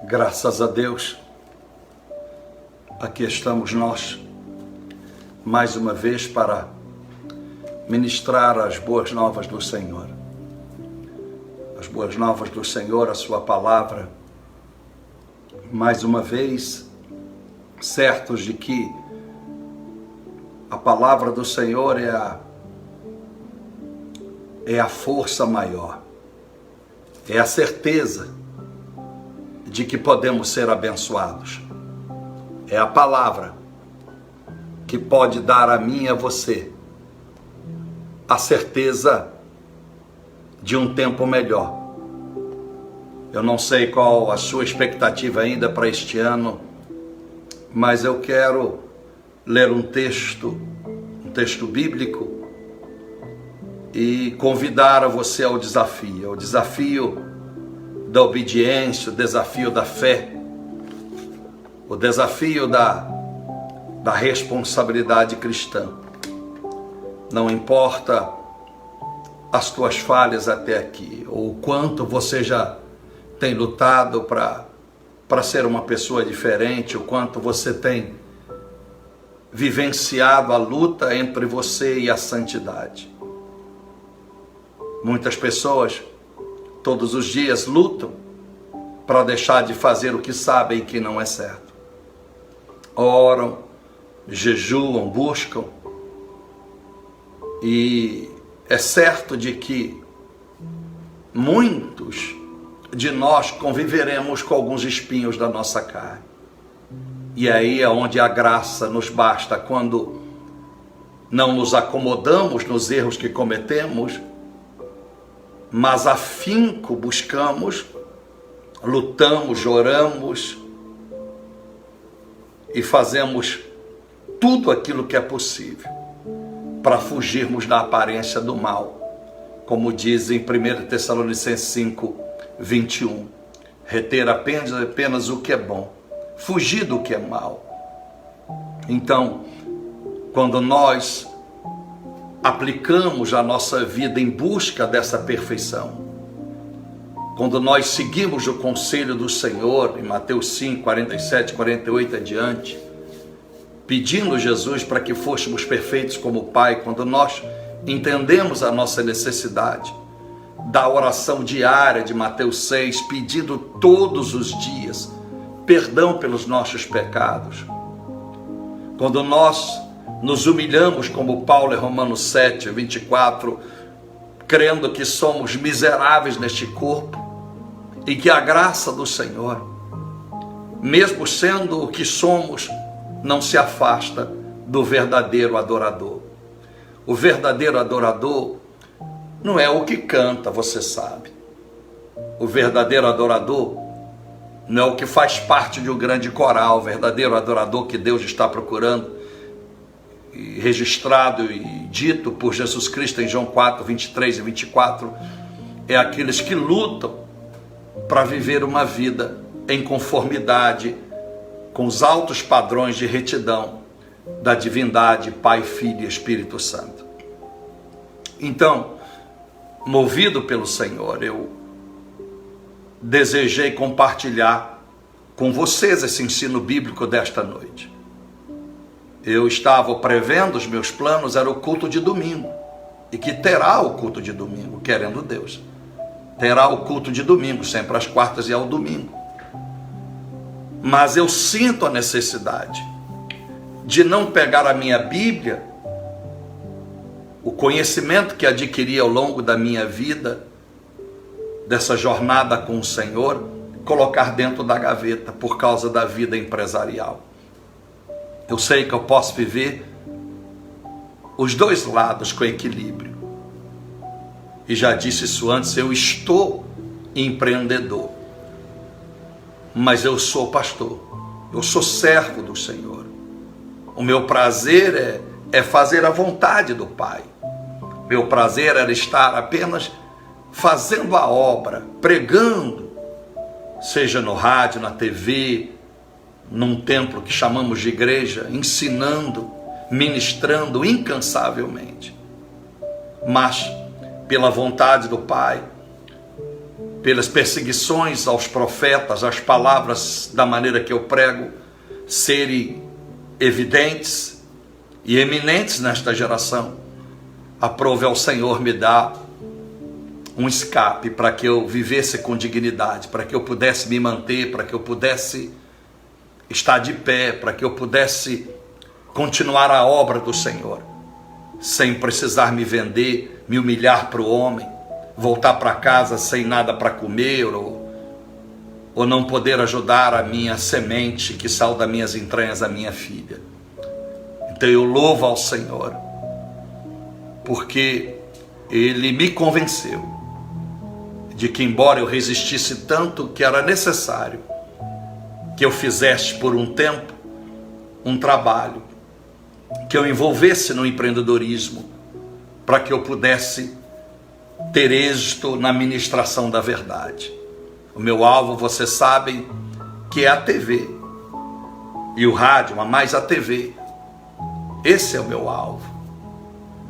Graças a Deus, aqui estamos nós, mais uma vez para ministrar as boas novas do Senhor. As boas novas do Senhor, a sua palavra, mais uma vez, certos de que a palavra do Senhor é a força maior, é a certeza de que podemos ser abençoados. É a palavra que pode dar a mim e a você a certeza de um tempo melhor. Eu não sei qual a sua expectativa ainda para este ano, mas eu quero ler um texto bíblico e convidar a você ao desafio da obediência, o desafio da fé, o desafio da responsabilidade cristã. Não importa as tuas falhas até aqui, ou o quanto você já tem lutado para ser uma pessoa diferente, o quanto você tem vivenciado a luta entre você e a santidade. Muitas pessoas todos os dias lutam para deixar de fazer o que sabem que não é certo. Oram, jejuam, buscam, e é certo de que muitos de nós conviveremos com alguns espinhos da nossa carne. E aí é onde a graça nos basta, quando não nos acomodamos nos erros que cometemos, mas afinco buscamos, lutamos, oramos e fazemos tudo aquilo que é possível para fugirmos da aparência do mal, como diz em 1 Tessalonicenses 5:21, reter apenas o que é bom, fugir do que é mal. Então, quando nós aplicamos a nossa vida em busca dessa perfeição, quando nós seguimos o conselho do Senhor, em Mateus 5, 47, 48 adiante, pedindo Jesus para que fôssemos perfeitos como o Pai, quando nós entendemos a nossa necessidade da oração diária de Mateus 6, pedindo todos os dias perdão pelos nossos pecados, quando nós nos humilhamos como Paulo em Romanos 7, 24, crendo que somos miseráveis neste corpo e que a graça do Senhor, mesmo sendo o que somos, não se afasta do verdadeiro adorador. O verdadeiro adorador não é o que canta, você sabe. O verdadeiro adorador não é o que faz parte de um grande coral. O verdadeiro adorador que Deus está procurando, e registrado e dito por Jesus Cristo em João 4, 23 e 24, é aqueles que lutam para viver uma vida em conformidade com os altos padrões de retidão da divindade, Pai, Filho e Espírito Santo. Então, movido pelo Senhor, eu desejei compartilhar com vocês esse ensino bíblico desta noite. Eu estava prevendo, os meus planos era o culto de domingo, e que terá o culto de domingo, querendo Deus. Terá o culto de domingo, sempre às quartas e ao domingo. Mas eu sinto a necessidade de não pegar a minha Bíblia, o conhecimento que adquiri ao longo da minha vida, dessa jornada com o Senhor, colocar dentro da gaveta por causa da vida empresarial. Eu sei que eu posso viver os dois lados com equilíbrio. E já disse isso antes, eu estou empreendedor, mas eu sou pastor, eu sou servo do Senhor. O meu prazer é fazer a vontade do Pai. Meu prazer era estar apenas fazendo a obra, pregando, seja no rádio, na TV, num templo que chamamos de igreja, ensinando, ministrando incansavelmente. Mas, pela vontade do Pai, pelas perseguições aos profetas, as palavras da maneira que eu prego serem evidentes e eminentes nesta geração, aprove ao Senhor me dar um escape para que eu vivesse com dignidade, para que eu pudesse me manter, para que eu pudesse estar de pé, para que eu pudesse continuar a obra do Senhor, sem precisar me vender, me humilhar para o homem, voltar para casa sem nada para comer, ou não poder ajudar a minha semente que saiu das minhas entranhas, a minha filha. Então eu louvo ao Senhor, porque Ele me convenceu de que, embora eu resistisse tanto, que era necessário que eu fizesse por um tempo um trabalho, que eu envolvesse no empreendedorismo, para que eu pudesse ter êxito na ministração da verdade. O meu alvo, vocês sabem, que é a TV e o rádio, mas mais a TV. Esse é o meu alvo.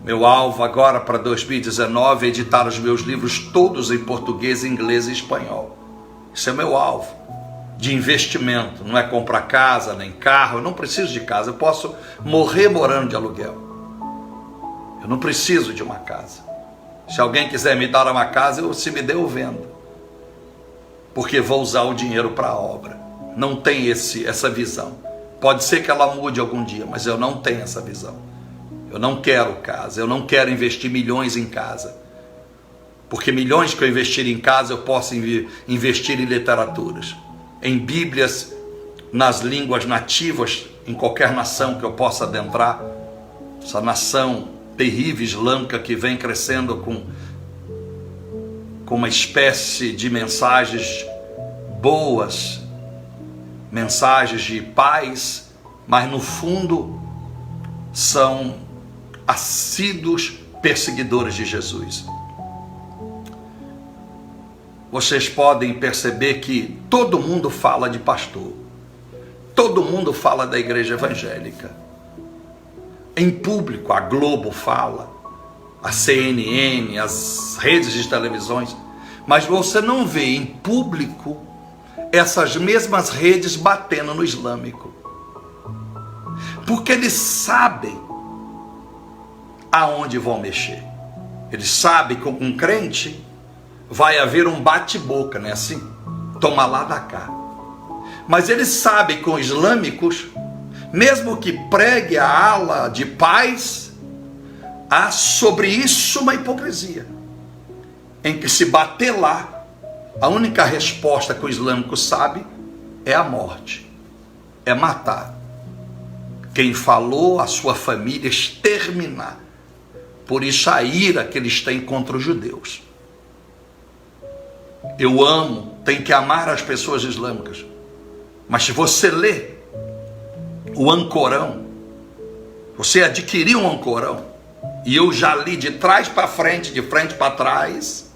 Meu alvo agora para 2019 é editar os meus livros todos em português, inglês e espanhol. Esse é o meu alvo de investimento. Não é comprar casa nem carro. Eu não preciso de casa. Eu posso morrer morando de aluguel. Eu não preciso de uma casa. Se alguém quiser me dar uma casa, se me der, eu vendo, porque vou usar o dinheiro para a obra. Não tem essa visão. Pode ser que ela mude algum dia, mas eu não tenho essa visão. Eu não quero casa, eu não quero investir milhões em casa, porque milhões que eu investir em casa, eu posso investir em literaturas, em bíblias, nas línguas nativas, em qualquer nação que eu possa adentrar. Essa nação terrível islâmica que vem crescendo com uma espécie de mensagens boas, mensagens de paz, mas no fundo são assíduos perseguidores de Jesus. Vocês podem perceber que todo mundo fala de pastor, todo mundo fala da igreja evangélica. Em público, a Globo fala, a CNN, as redes de televisões, mas você não vê em público essas mesmas redes batendo no islâmico, porque eles sabem aonde vão mexer. Eles sabem que com um crente vai haver um bate-boca, não é assim? Toma lá da cá. Mas eles sabem que com islâmicos, mesmo que pregue a ala de paz, há sobre isso uma hipocrisia, em que se bater lá, a única resposta que o islâmico sabe é a morte, é matar. Quem falou, a sua família, exterminar. Por isso a ira que eles têm contra os judeus. Eu amo, tem que amar as pessoas islâmicas, mas se você lê o Ancorão, você adquiriu um Ancorão, e eu já li de trás para frente, de frente para trás,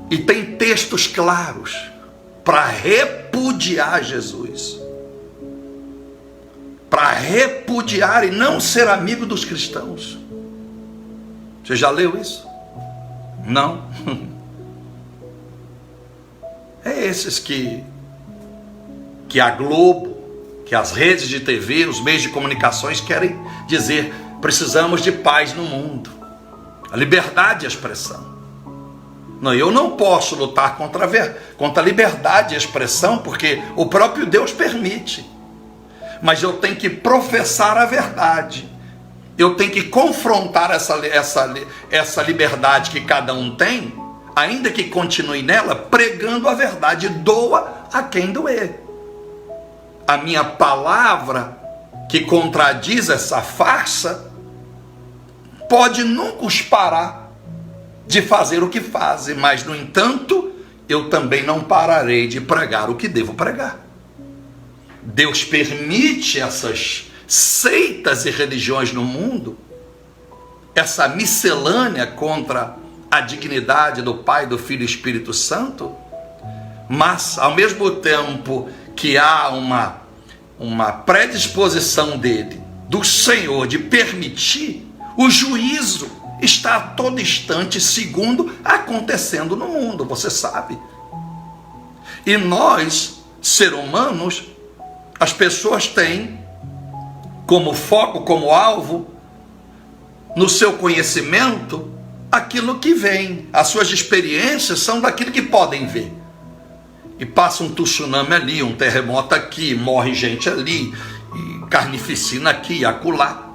e tem textos claros para repudiar Jesus, para repudiar e não ser amigo dos cristãos. Você já leu isso? Não? É esses que a Globo, que as redes de TV, os meios de comunicações querem dizer: precisamos de paz no mundo, a liberdade de expressão. Não, eu não posso lutar contra a liberdade de expressão, porque o próprio Deus permite, mas eu tenho que professar a verdade, eu tenho que confrontar essa liberdade que cada um tem, ainda que continue nela, pregando a verdade, doa a quem doer. A minha palavra, que contradiz essa farsa, pode nunca os parar de fazer o que fazem, mas no entanto, eu também não pararei de pregar o que devo pregar. Deus permite essas seitas e religiões no mundo, essa miscelânea contra a dignidade do Pai, do Filho e do Espírito Santo, mas ao mesmo tempo que há uma predisposição dele, do Senhor, de permitir o juízo, está a todo instante, segundo, acontecendo no mundo, você sabe. E nós, seres humanos, as pessoas têm como foco, como alvo, no seu conhecimento, aquilo que vem. As suas experiências são daquilo que podem ver. E passa um tsunami ali, um terremoto aqui, morre gente ali, e carnificina aqui e acolá.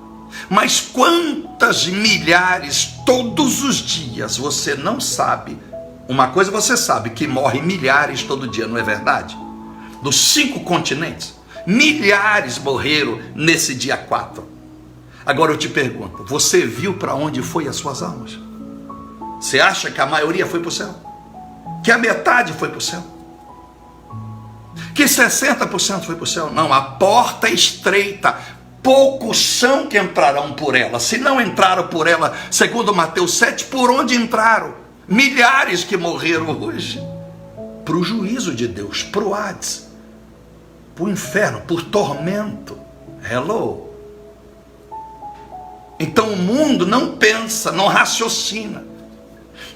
Mas quantas milhares todos os dias você não sabe? Uma coisa você sabe, que morre milhares todo dia, não é verdade? Dos 5 continentes, milhares morreram nesse dia 4. Agora eu te pergunto, você viu para onde foi as suas almas? Você acha que a maioria foi para o céu? Que a metade foi para o céu? Que 60% foi para o céu? Não, a porta é estreita, poucos são que entrarão por ela. Se não entraram por ela, segundo Mateus 7, por onde entraram? Milhares que morreram hoje. Para o juízo de Deus, para o Hades, para o inferno, por tormento. Hello? Então o mundo não pensa, não raciocina.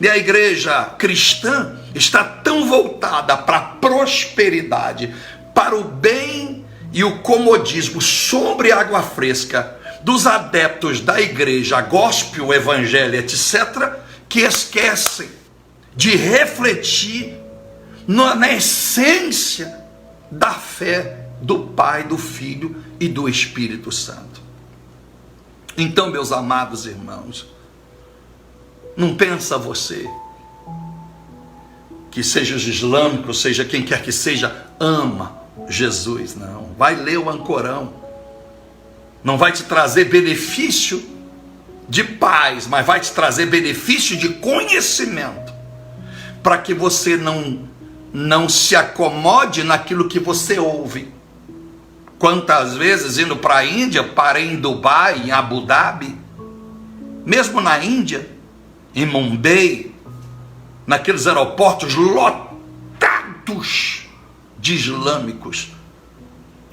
E a igreja cristã está tão voltada para a prosperidade, para o bem e o comodismo sobre água fresca dos adeptos da igreja, gospel, evangelho, etc., que esquecem de refletir na essência da fé do Pai, do Filho e do Espírito Santo. Então, meus amados irmãos, não pensa você que seja os islâmicos, seja quem quer que seja, ama Jesus, não. Vai ler o Ancorão. Não vai te trazer benefício de paz, mas vai te trazer benefício de conhecimento, para que você não se acomode naquilo que você ouve. Quantas vezes indo para a Índia, parei em Dubai, em Abu Dhabi, mesmo na Índia, em Mumbai, naqueles aeroportos lotados de islâmicos,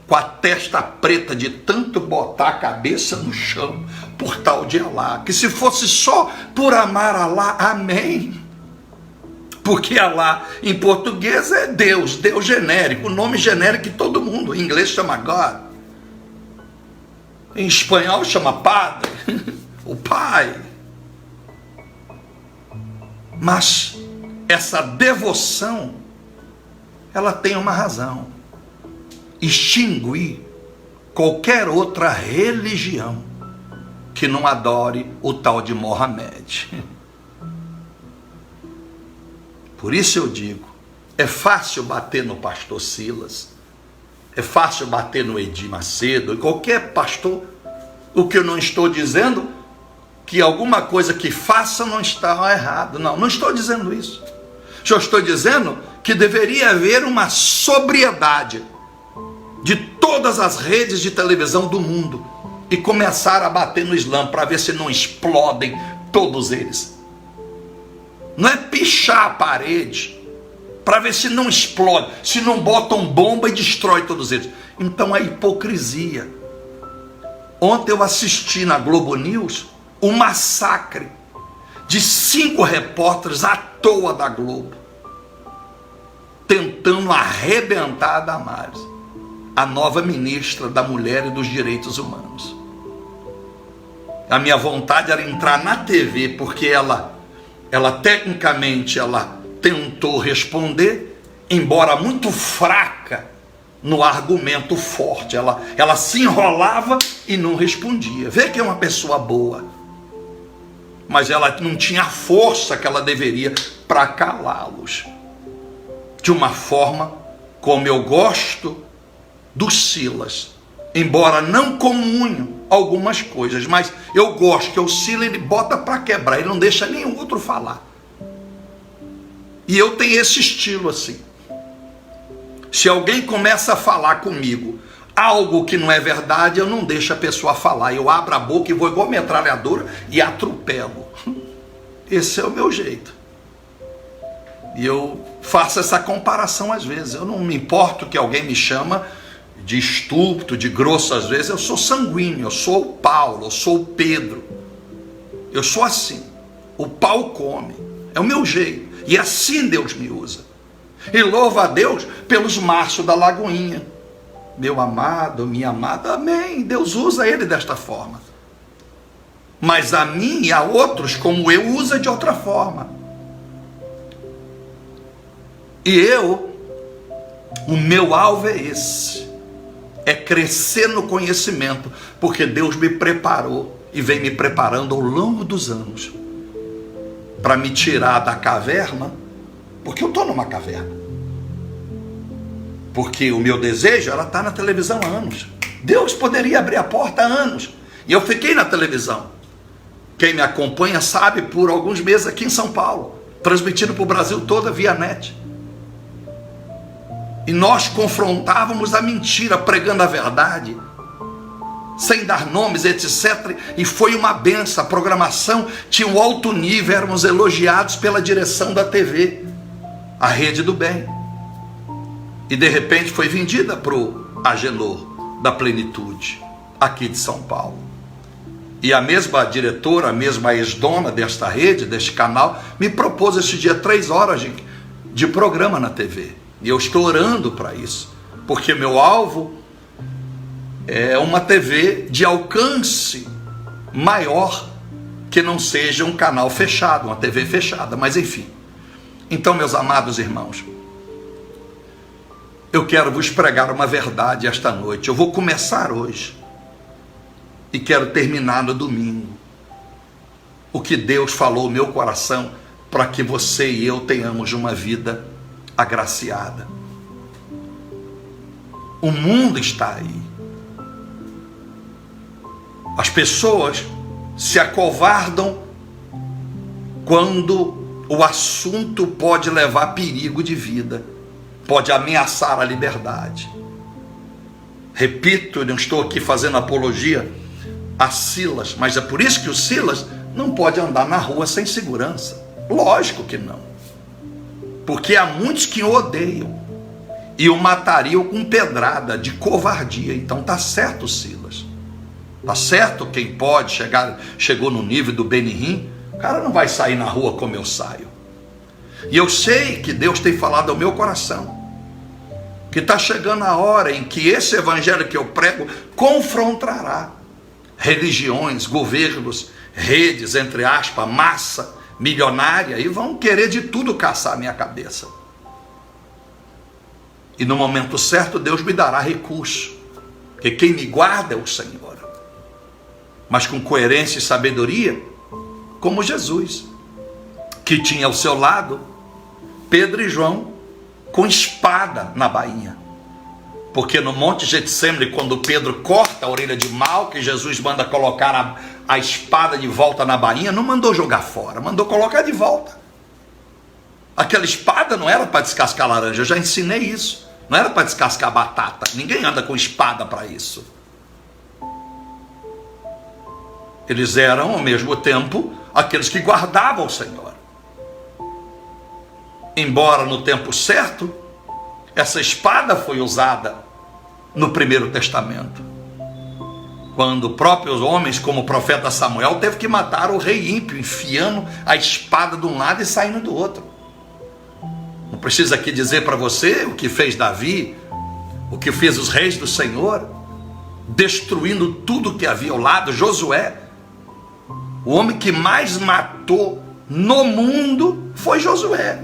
com a testa preta de tanto botar a cabeça no chão por tal de Alá, que se fosse só por amar Alá, amém. Porque Alá em português é Deus, Deus genérico, o nome genérico que todo mundo, em inglês chama God, em espanhol chama Padre, o Pai. Mas essa devoção, ela tem uma razão: extinguir qualquer outra religião que não adore o tal de Mohamed. Por isso eu digo, é fácil bater no pastor Silas, é fácil bater no Edir Macedo, em qualquer pastor. O que eu não estou dizendo, que alguma coisa que faça não está errado, não estou dizendo isso. Já estou dizendo que deveria haver uma sobriedade de todas as redes de televisão do mundo e começar a bater no Islã para ver se não explodem todos eles. Não é pichar a parede para ver se não explode, se não botam bomba e destrói todos eles. Então a hipocrisia. Ontem eu assisti na Globo News o massacre de 5 repórteres à toa da Globo, tentando arrebentar a Damares, a nova ministra da Mulher e dos Direitos Humanos. A minha vontade era entrar na TV, porque ela tecnicamente ela tentou responder, embora muito fraca no argumento forte. Ela se enrolava e não respondia. Vê que é uma pessoa boa, mas ela não tinha a força que ela deveria para calá-los. De uma forma como eu gosto do Silas, embora não comunho algumas coisas, mas eu gosto que o Silas, ele bota para quebrar, ele não deixa nenhum outro falar. E eu tenho esse estilo assim. Se alguém começa a falar comigo algo que não é verdade, eu não deixo a pessoa falar, eu abro a boca e vou igual metralhadora e atropelo. Esse é o meu jeito. E eu faço essa comparação às vezes. Eu não me importo que alguém me chama de estúpido, de grosso às vezes. Eu sou sanguíneo, eu sou o Paulo, eu sou o Pedro. Eu sou assim. O pau come. É o meu jeito. E assim Deus me usa. E louvo a Deus pelos Márcio da Lagoinha. Meu amado, minha amada, amém. Deus usa ele desta forma. Mas a mim e a outros, como eu, usa de outra forma. E o meu alvo é esse. É crescer no conhecimento. Porque Deus me preparou e vem me preparando ao longo dos anos. Para me tirar da caverna. Porque eu estou numa caverna. Porque o meu desejo era estar na televisão há anos. Deus poderia abrir a porta há anos. E eu fiquei na televisão. Quem me acompanha sabe, por alguns meses aqui em São Paulo, transmitindo para o Brasil todo via net. E nós confrontávamos a mentira, pregando a verdade, sem dar nomes, etc. E foi uma benção. A programação tinha um alto nível, éramos elogiados pela direção da TV, a Rede do Bem. E de repente foi vendida para o Agenor da Plenitude, aqui de São Paulo. E a mesma diretora, a mesma ex-dona desta rede, deste canal, me propôs esse dia 3 horas de programa na TV. E eu estou orando para isso, porque meu alvo é uma TV de alcance maior, que não seja um canal fechado, uma TV fechada, mas enfim. Então, meus amados irmãos, eu quero vos pregar uma verdade esta noite. Eu vou começar hoje e quero terminar no domingo. O que Deus falou no meu coração para que você e eu tenhamos uma vida agraciada. O mundo está aí. As pessoas se acovardam quando o assunto pode levar perigo de vida, pode ameaçar a liberdade. Repito, eu não estou aqui fazendo apologia a Silas, mas é por isso que o Silas não pode andar na rua sem segurança. Lógico que não. Porque há muitos que o odeiam e o matariam com pedrada de covardia. Então tá certo, Silas. Tá certo quem pode chegou no nível do Benihim. O cara não vai sair na rua como eu saio. E eu sei que Deus tem falado ao meu coração que está chegando a hora em que esse evangelho que eu prego confrontará religiões, governos, redes, entre aspas, massa milionária, e vão querer de tudo caçar a minha cabeça. E no momento certo Deus me dará recurso, porque quem me guarda é o Senhor, mas com coerência e sabedoria, como Jesus, que tinha ao seu lado Pedro e João com espada na bainha. Porque no Monte Getsemane, quando Pedro corta a orelha de Malco, Jesus manda colocar a espada de volta na bainha, não mandou jogar fora, mandou colocar de volta. Aquela espada não era para descascar laranja, eu já ensinei isso. Não era para descascar batata, ninguém anda com espada para isso. Eles eram, ao mesmo tempo, aqueles que guardavam o Senhor. Embora no tempo certo, essa espada foi usada no Primeiro Testamento, quando próprios homens, como o profeta Samuel, teve que matar o rei ímpio, enfiando a espada de um lado e saindo do outro. Não preciso aqui dizer para você o que fez Davi, o que fez os reis do Senhor, destruindo tudo que havia ao lado. Josué, o homem que mais matou no mundo foi Josué,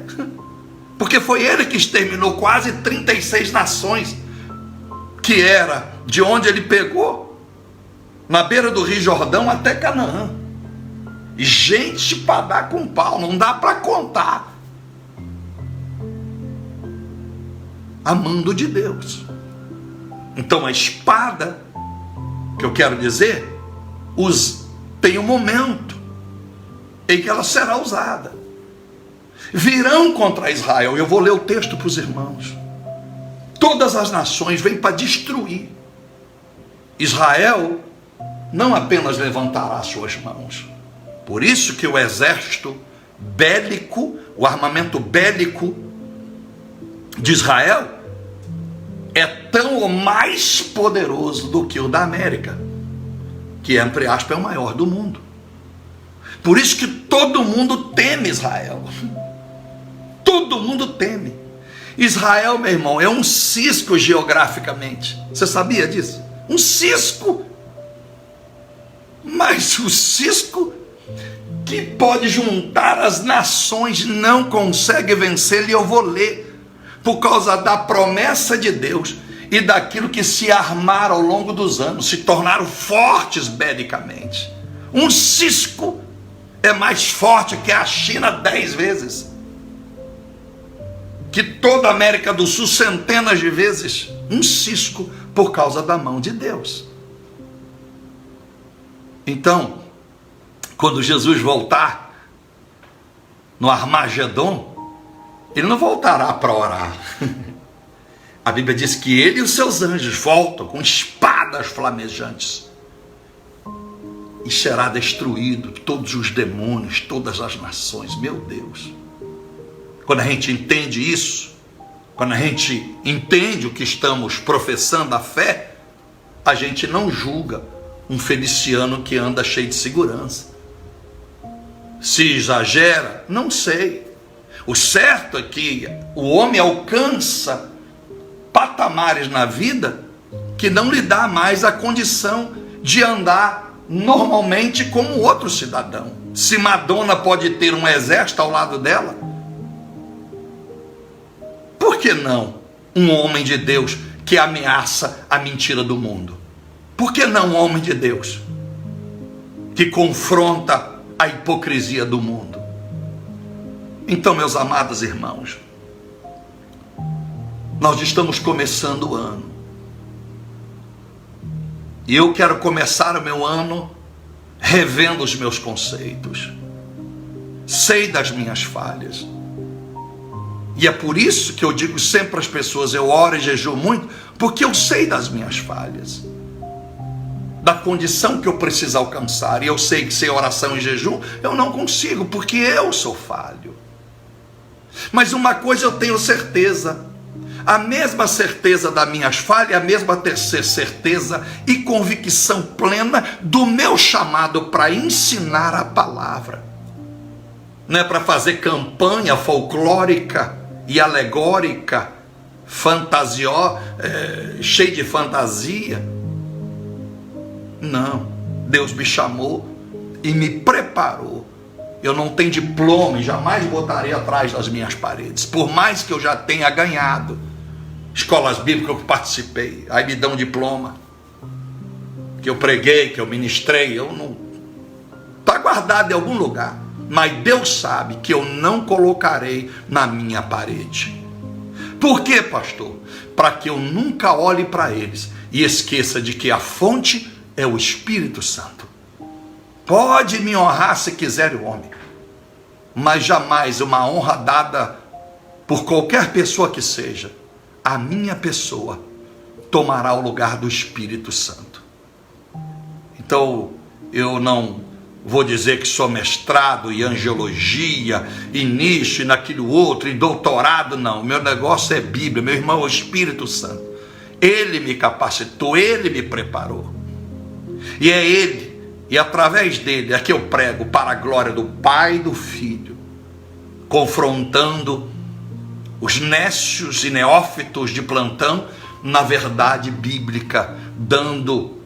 porque foi ele que exterminou quase 36 nações, que era de onde ele pegou, na beira do Rio Jordão até Canaã. E gente para dar com pau, não dá para contar. A mando de Deus. Então a espada, que eu quero dizer, tem um momento em que ela será usada. Virão contra Israel. Eu vou ler o texto para os irmãos. Todas as nações vêm para destruir. Israel não apenas levantará suas mãos. Por isso que o exército bélico, o armamento bélico de Israel é tão ou mais poderoso do que o da América, que entre aspas é o maior do mundo. Por isso que todo mundo teme Israel. Todo mundo teme. Israel, meu irmão, é um cisco geograficamente. Você sabia disso? Um cisco. Mas o cisco que pode juntar as nações não consegue vencê-lo. E eu vou ler, por causa da promessa de Deus e daquilo que se armaram ao longo dos anos, se tornaram fortes belicamente. Um cisco é mais forte que a China 10 vezes, que toda a América do Sul centenas de vezes. Um cisco por causa da mão de Deus. Então, quando Jesus voltar no Armagedon, ele não voltará para orar. A Bíblia diz que ele e os seus anjos voltam com espadas flamejantes, e será destruído todos os demônios, todas as nações. Meu Deus! Quando a gente entende isso, quando a gente entende o que estamos professando, a fé, a gente não julga um feliciano que anda cheio de segurança. Se exagera, não sei. O certo é que o homem alcança patamares na vida que não lhe dá mais a condição de andar normalmente como outro cidadão. Se Madonna pode ter um exército ao lado dela, por que não um homem de Deus que ameaça a mentira do mundo? Por que não um homem de Deus que confronta a hipocrisia do mundo? Então, meus amados irmãos, nós estamos começando o ano, e eu quero começar o meu ano revendo os meus conceitos. Sei das minhas falhas, e é por isso que eu digo sempre às pessoas: eu oro e jejuo muito, porque eu sei das minhas falhas, da condição que eu preciso alcançar. E eu sei que sem oração e jejum eu não consigo, porque eu sou falho. Mas uma coisa eu tenho certeza, a mesma certeza das minhas falhas, a mesma certeza e convicção plena do meu chamado para ensinar a palavra. Não é para fazer campanha folclórica e alegórica, cheia de fantasia. Não, Deus me chamou e me preparou. Eu não tenho diploma e jamais botarei atrás das minhas paredes, por mais que eu já tenha ganhado escolas bíblicas que eu participei. Aí me dão um diploma, que eu preguei, que eu ministrei. Eu não... está guardado em algum lugar, mas Deus sabe que eu não colocarei na minha parede. Por quê, pastor? Para que eu nunca olhe para eles e esqueça de que a fonte é o Espírito Santo. Pode me honrar se quiser o homem, mas jamais uma honra dada por qualquer pessoa que seja, a minha pessoa tomará o lugar do Espírito Santo. Então, eu não vou dizer que sou mestrado em angiologia, e nisso, e naquilo outro, e doutorado, não. Meu negócio é Bíblia, meu irmão, é o Espírito Santo. Ele me capacitou, ele me preparou. E é ele, e através dele é que eu prego para a glória do Pai e do Filho, confrontando os nécios e neófitos de plantão na verdade bíblica, dando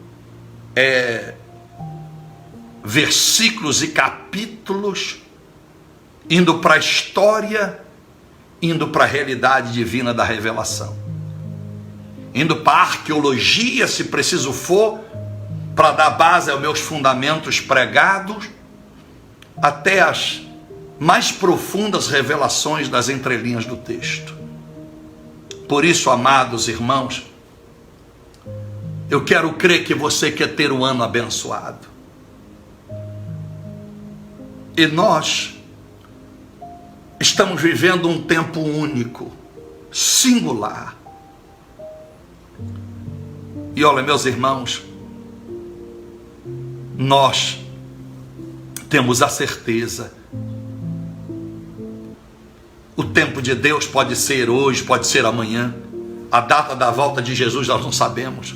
versículos e capítulos, indo para a história, indo para a realidade divina da revelação, indo para a arqueologia, se preciso for, para dar base aos meus fundamentos pregados, até as mais profundas revelações das entrelinhas do texto. Por isso, amados irmãos, eu quero crer que você quer ter um ano abençoado. E nós estamos vivendo um tempo único, singular. E olha, meus irmãos, nós temos a certeza, o tempo de Deus pode ser hoje, pode ser amanhã. A data da volta de Jesus nós não sabemos.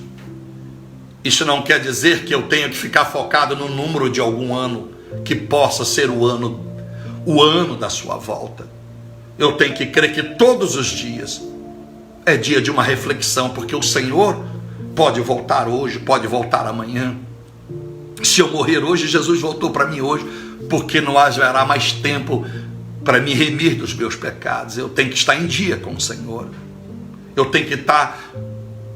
Isso não quer dizer que eu tenha que ficar focado no número de algum ano, que possa ser o ano da sua volta. Eu tenho que crer que todos os dias é dia de uma reflexão, porque o Senhor pode voltar hoje, pode voltar amanhã. Se eu morrer hoje, Jesus voltou para mim hoje, porque não haverá mais tempo para me remir dos meus pecados. Eu tenho que estar em dia com o Senhor. Eu tenho que estar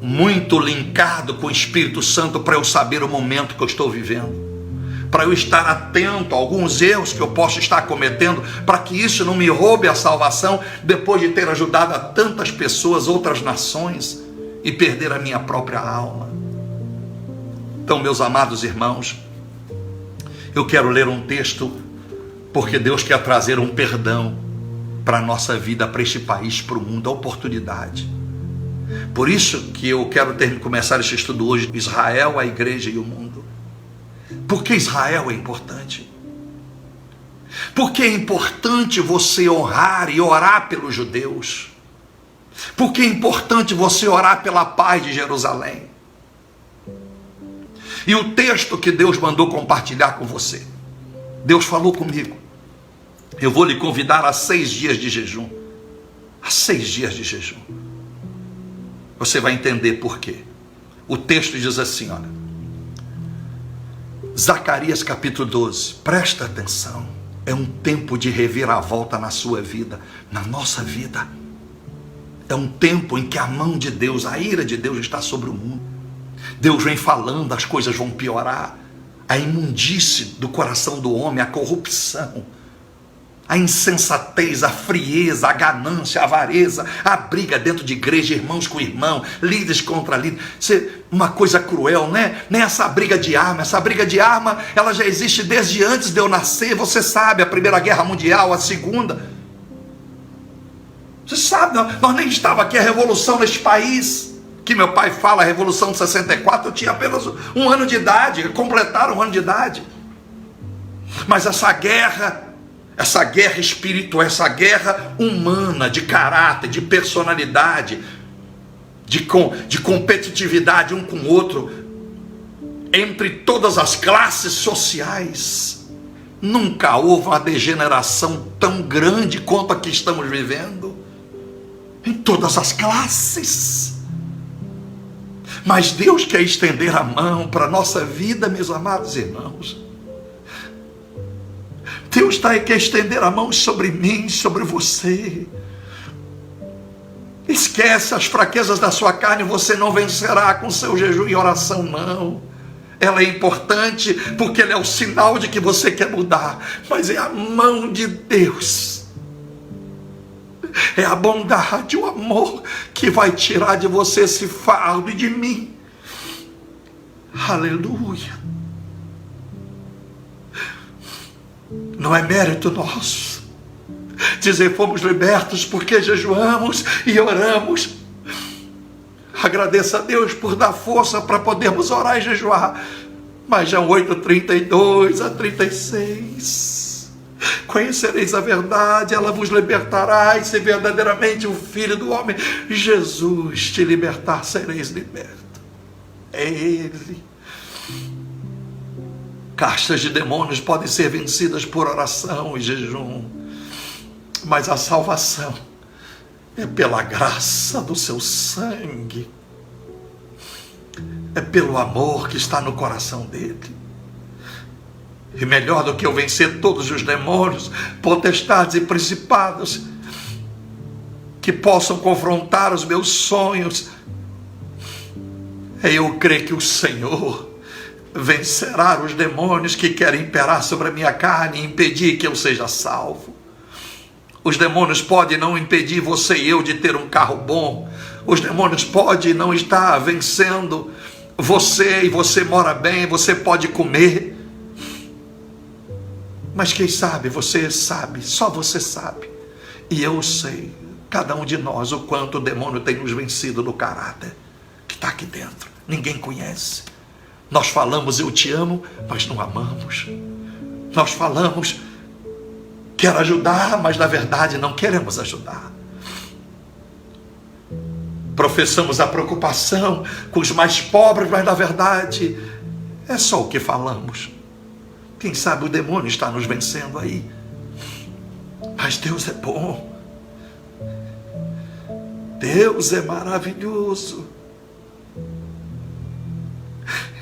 muito linkado com o Espírito Santo para eu saber o momento que eu estou vivendo, para eu estar atento a alguns erros que eu posso estar cometendo, para que isso não me roube a salvação, depois de ter ajudado a tantas pessoas, outras nações, e perder a minha própria alma. Então, meus amados irmãos, eu quero ler um texto, porque Deus quer trazer um perdão para a nossa vida, para este país, para o mundo, a oportunidade. Por isso que eu quero começar esse estudo hoje, Israel, a igreja e o mundo. Por que Israel é importante? Porque é importante você honrar e orar pelos judeus. Porque é importante você orar pela paz de Jerusalém. E o texto que Deus mandou compartilhar com você, Deus falou comigo: eu vou lhe convidar a 6 dias de jejum. A 6 dias de jejum. Você vai entender por quê. O texto diz assim, olha, Zacarias capítulo 12, presta atenção, é um tempo de reviravolta na sua vida, na nossa vida. É um tempo em que a mão de Deus, a ira de Deus está sobre o mundo. Deus vem falando, as coisas vão piorar. A imundície do coração do homem, a corrupção, a insensatez, a frieza, a ganância, a avareza, a briga dentro de igreja, irmãos com irmão, líderes contra líderes. Uma coisa cruel, né? Nem essa briga de arma. Essa briga de arma, ela já existe desde antes de eu nascer. Você sabe, a Primeira Guerra Mundial, a Segunda. Você sabe, nós nem estava aqui a revolução neste país, que meu pai fala, a revolução de 64, eu tinha apenas 1 ano de idade, completaram 1 ano de idade. Mas essa guerra espiritual, essa guerra humana, de caráter, de personalidade, de competitividade um com o outro, entre todas as classes sociais, nunca houve uma degeneração tão grande quanto a que estamos vivendo, em todas as classes. Mas Deus quer estender a mão para a nossa vida, meus amados irmãos. Deus quer estender a mão sobre mim, sobre você. Esquece as fraquezas da sua carne, você não vencerá com seu jejum e oração, não. Ela é importante porque ela é o sinal de que você quer mudar, mas é a mão de Deus, é a bondade, o amor que vai tirar de você esse fardo e de mim. Aleluia. Não é mérito nosso dizer fomos libertos porque jejuamos e oramos. Agradeça a Deus por dar força para podermos orar e jejuar. Mas já 8:32 a 36. Conhecereis a verdade, ela vos libertará, e se verdadeiramente o Filho do Homem, Jesus, te libertar, sereis libertos. É Ele. Castas de demônios podem ser vencidas por oração e jejum, mas a salvação é pela graça do seu sangue, é pelo amor que está no coração dele. E melhor do que eu vencer todos os demônios, potestades e principados que possam confrontar os meus sonhos, é eu crer que o Senhor vencerá os demônios que querem imperar sobre a minha carne e impedir que eu seja salvo. Os demônios podem não impedir você e eu de ter um carro bom. Os demônios podem não estar vencendo você, e você mora bem, você pode comer. Mas quem sabe, você sabe, só você sabe. E eu sei, cada um de nós, o quanto o demônio tem nos vencido no caráter que está aqui dentro. Ninguém conhece. Nós falamos eu te amo, mas não amamos. Nós falamos quero ajudar, mas na verdade não queremos ajudar. Professamos a preocupação com os mais pobres, mas na verdade é só o que falamos. Quem sabe o demônio está nos vencendo aí. Mas Deus é bom. Deus é maravilhoso.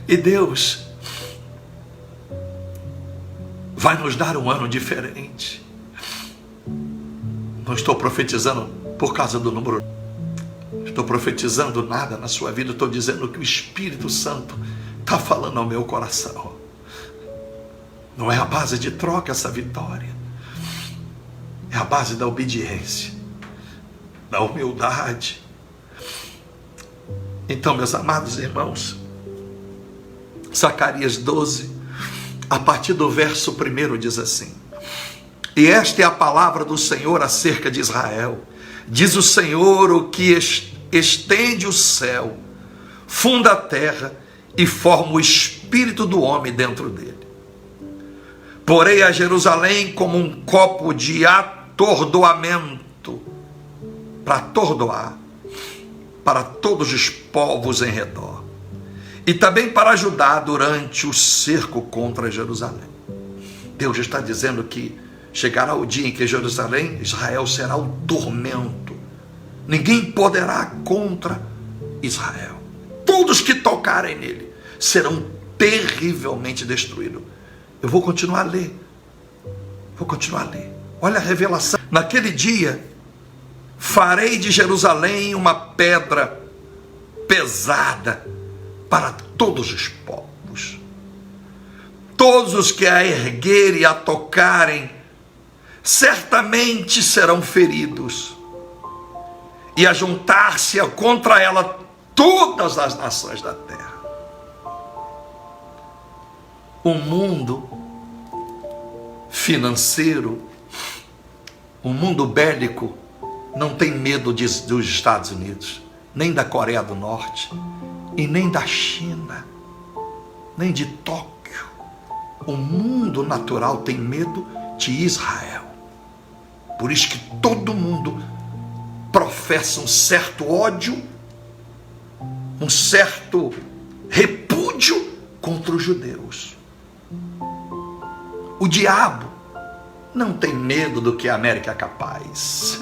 E Deus vai nos dar um ano diferente. Não estou profetizando por causa do número. Estou profetizando nada na sua vida. Estou dizendo que o Espírito Santo está falando ao meu coração. Não é a base de troca essa vitória. É a base da obediência, da humildade. Então, meus amados irmãos, Zacarias 12, a partir do verso 1 diz assim: e esta é a palavra do Senhor acerca de Israel. Diz o Senhor, o que estende o céu, funda a terra e forma o espírito do homem dentro dele. Porei a Jerusalém como um copo de atordoamento, para atordoar, para todos os povos em redor, e também para ajudar durante o cerco contra Jerusalém. Deus está dizendo que chegará o dia em que Jerusalém, Israel, será o tormento. Ninguém poderá contra Israel. Todos que tocarem nele serão terrivelmente destruídos. Eu vou continuar a ler. Olha a revelação. Naquele dia, farei de Jerusalém uma pedra pesada para todos os povos. Todos os que a erguerem e a tocarem, certamente serão feridos. E ajuntar-se contra ela todas as nações da terra. O mundo financeiro, o mundo bélico, não tem medo dos Estados Unidos, nem da Coreia do Norte, e nem da China, nem de Tóquio. O mundo natural tem medo de Israel. Por isso que todo mundo professa um certo ódio, um certo repúdio contra os judeus. O diabo não tem medo do que a América é capaz.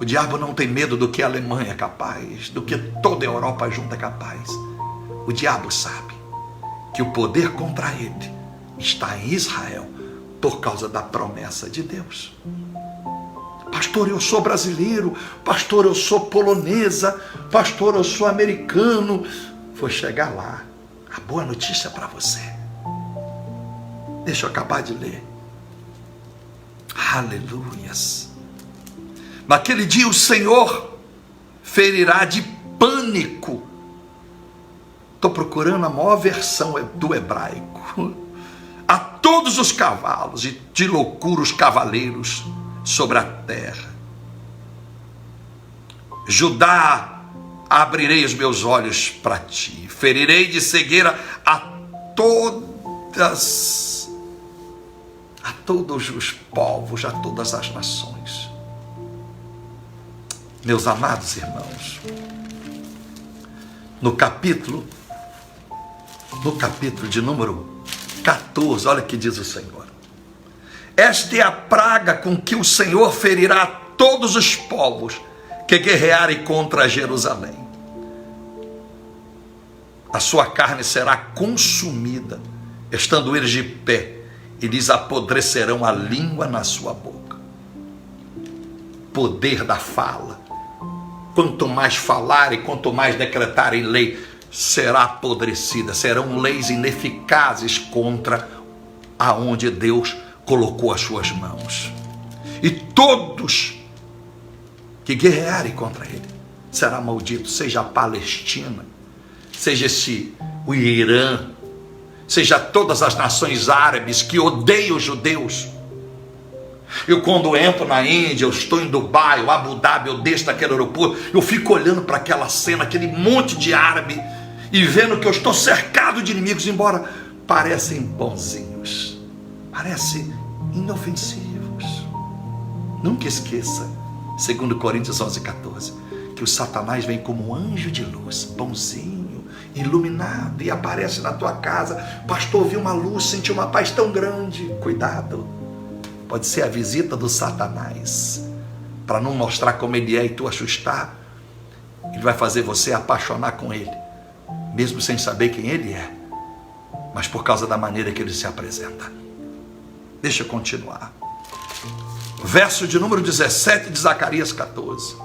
O diabo não tem medo do que a Alemanha é capaz, do que toda a Europa junta é capaz. O diabo sabe que o poder contra ele está em Israel por causa da promessa de Deus. Pastor, eu sou brasileiro. Pastor, eu sou polonesa. Pastor, eu sou americano. Vou chegar lá. A boa notícia para você. Deixa eu acabar de ler. Aleluias. Naquele dia o Senhor ferirá de pânico. Estou procurando a maior versão do hebraico. A todos os cavalos e de loucura os cavaleiros sobre a terra. Judá, abrirei os meus olhos para ti. Ferirei de cegueira a todos os povos, a todas as nações. Meus amados irmãos, no capítulo de número 14, olha o que diz o Senhor. Esta é a praga com que o Senhor ferirá todos os povos que guerrearem contra Jerusalém. A sua carne será consumida, estando eles de pé, e lhes apodrecerão a língua na sua boca. Poder da fala. Quanto mais falarem, quanto mais decretarem lei, será apodrecida. Serão leis ineficazes contra aonde Deus colocou as suas mãos. E todos que guerrearem contra ele será maldito, seja a Palestina, seja o Irã, seja todas as nações árabes que odeiam os judeus. Eu quando entro na Índia, eu estou em Dubai, ou Abu Dhabi, eu desço naquele aeroporto, eu fico olhando para aquela cena, aquele monte de árabe, e vendo que eu estou cercado de inimigos, embora parecem bonzinhos, parecem inofensivos. Nunca esqueça, 2 Coríntios 11:14, que o Satanás vem como um anjo de luz, bonzinho, iluminado e aparece na tua casa. Pastor, vi uma luz, senti uma paz tão grande. Cuidado, pode ser a visita do Satanás, para não mostrar como ele é e tu assustar. Ele vai fazer você apaixonar com ele, mesmo sem saber quem ele é, mas por causa da maneira que ele se apresenta. Deixa eu continuar. Verso de número 17 de Zacarias 14.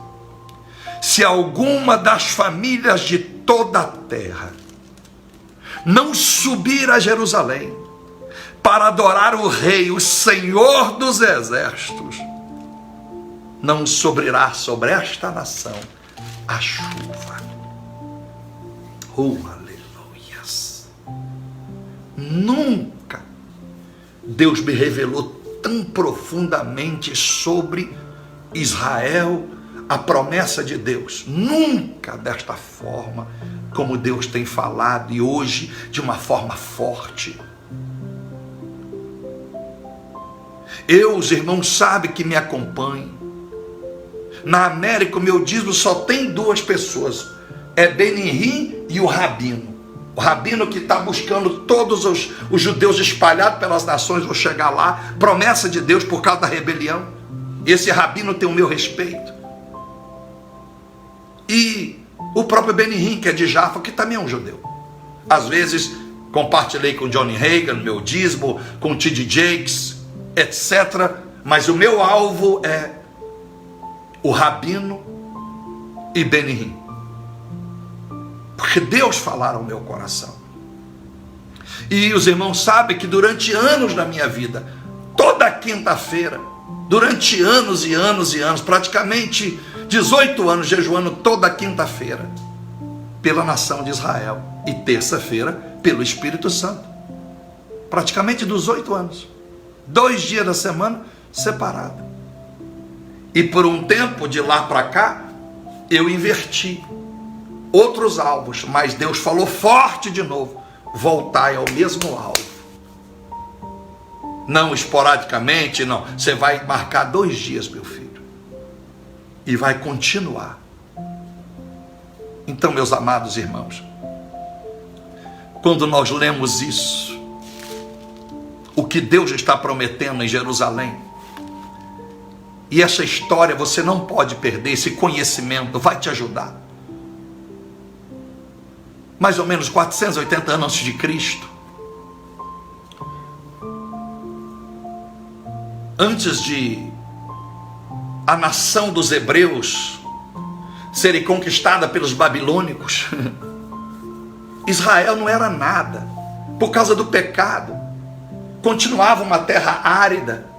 Se alguma das famílias de toda a terra não subir a Jerusalém para adorar o Rei, o Senhor dos Exércitos, não sobrirá sobre esta nação a chuva. Oh, aleluias! Nunca Deus me revelou tão profundamente sobre Israel, a promessa de Deus. Nunca desta forma como Deus tem falado, e hoje de uma forma forte. Os irmãos sabem que me acompanham. Na América, o meu dízimo só tem duas pessoas: é Benihim e o Rabino. O Rabino que está buscando todos os judeus espalhados pelas nações. Vou chegar lá, promessa de Deus por causa da rebelião. Esse Rabino tem o meu respeito. E o próprio Benihim, que é de Jaffa, que também é um judeu. Às vezes compartilhei com Johnny Reagan meu dízimo, com T.D. Jakes, etc. Mas o meu alvo é o Rabino e Benihim, porque Deus falara ao meu coração. E os irmãos sabem que durante anos da minha vida, toda quinta-feira, durante anos e anos e anos, praticamente 18 anos jejuando toda quinta-feira pela nação de Israel e terça-feira pelo Espírito Santo, praticamente 18 anos, 2 dias da semana separado. E por um tempo, de lá para cá, eu inverti outros alvos, mas Deus falou forte de novo: voltai ao mesmo alvo. Não esporadicamente, não. Você vai marcar 2 dias, meu filho, e vai continuar. Então, meus amados irmãos, quando nós lemos isso, o que Deus está prometendo em Jerusalém, e essa história você não pode perder, esse conhecimento vai te ajudar. Mais ou menos 480 anos antes de Cristo, antes de a nação dos hebreus serem conquistada pelos babilônicos, Israel não era nada. Por causa do pecado, continuava uma terra árida.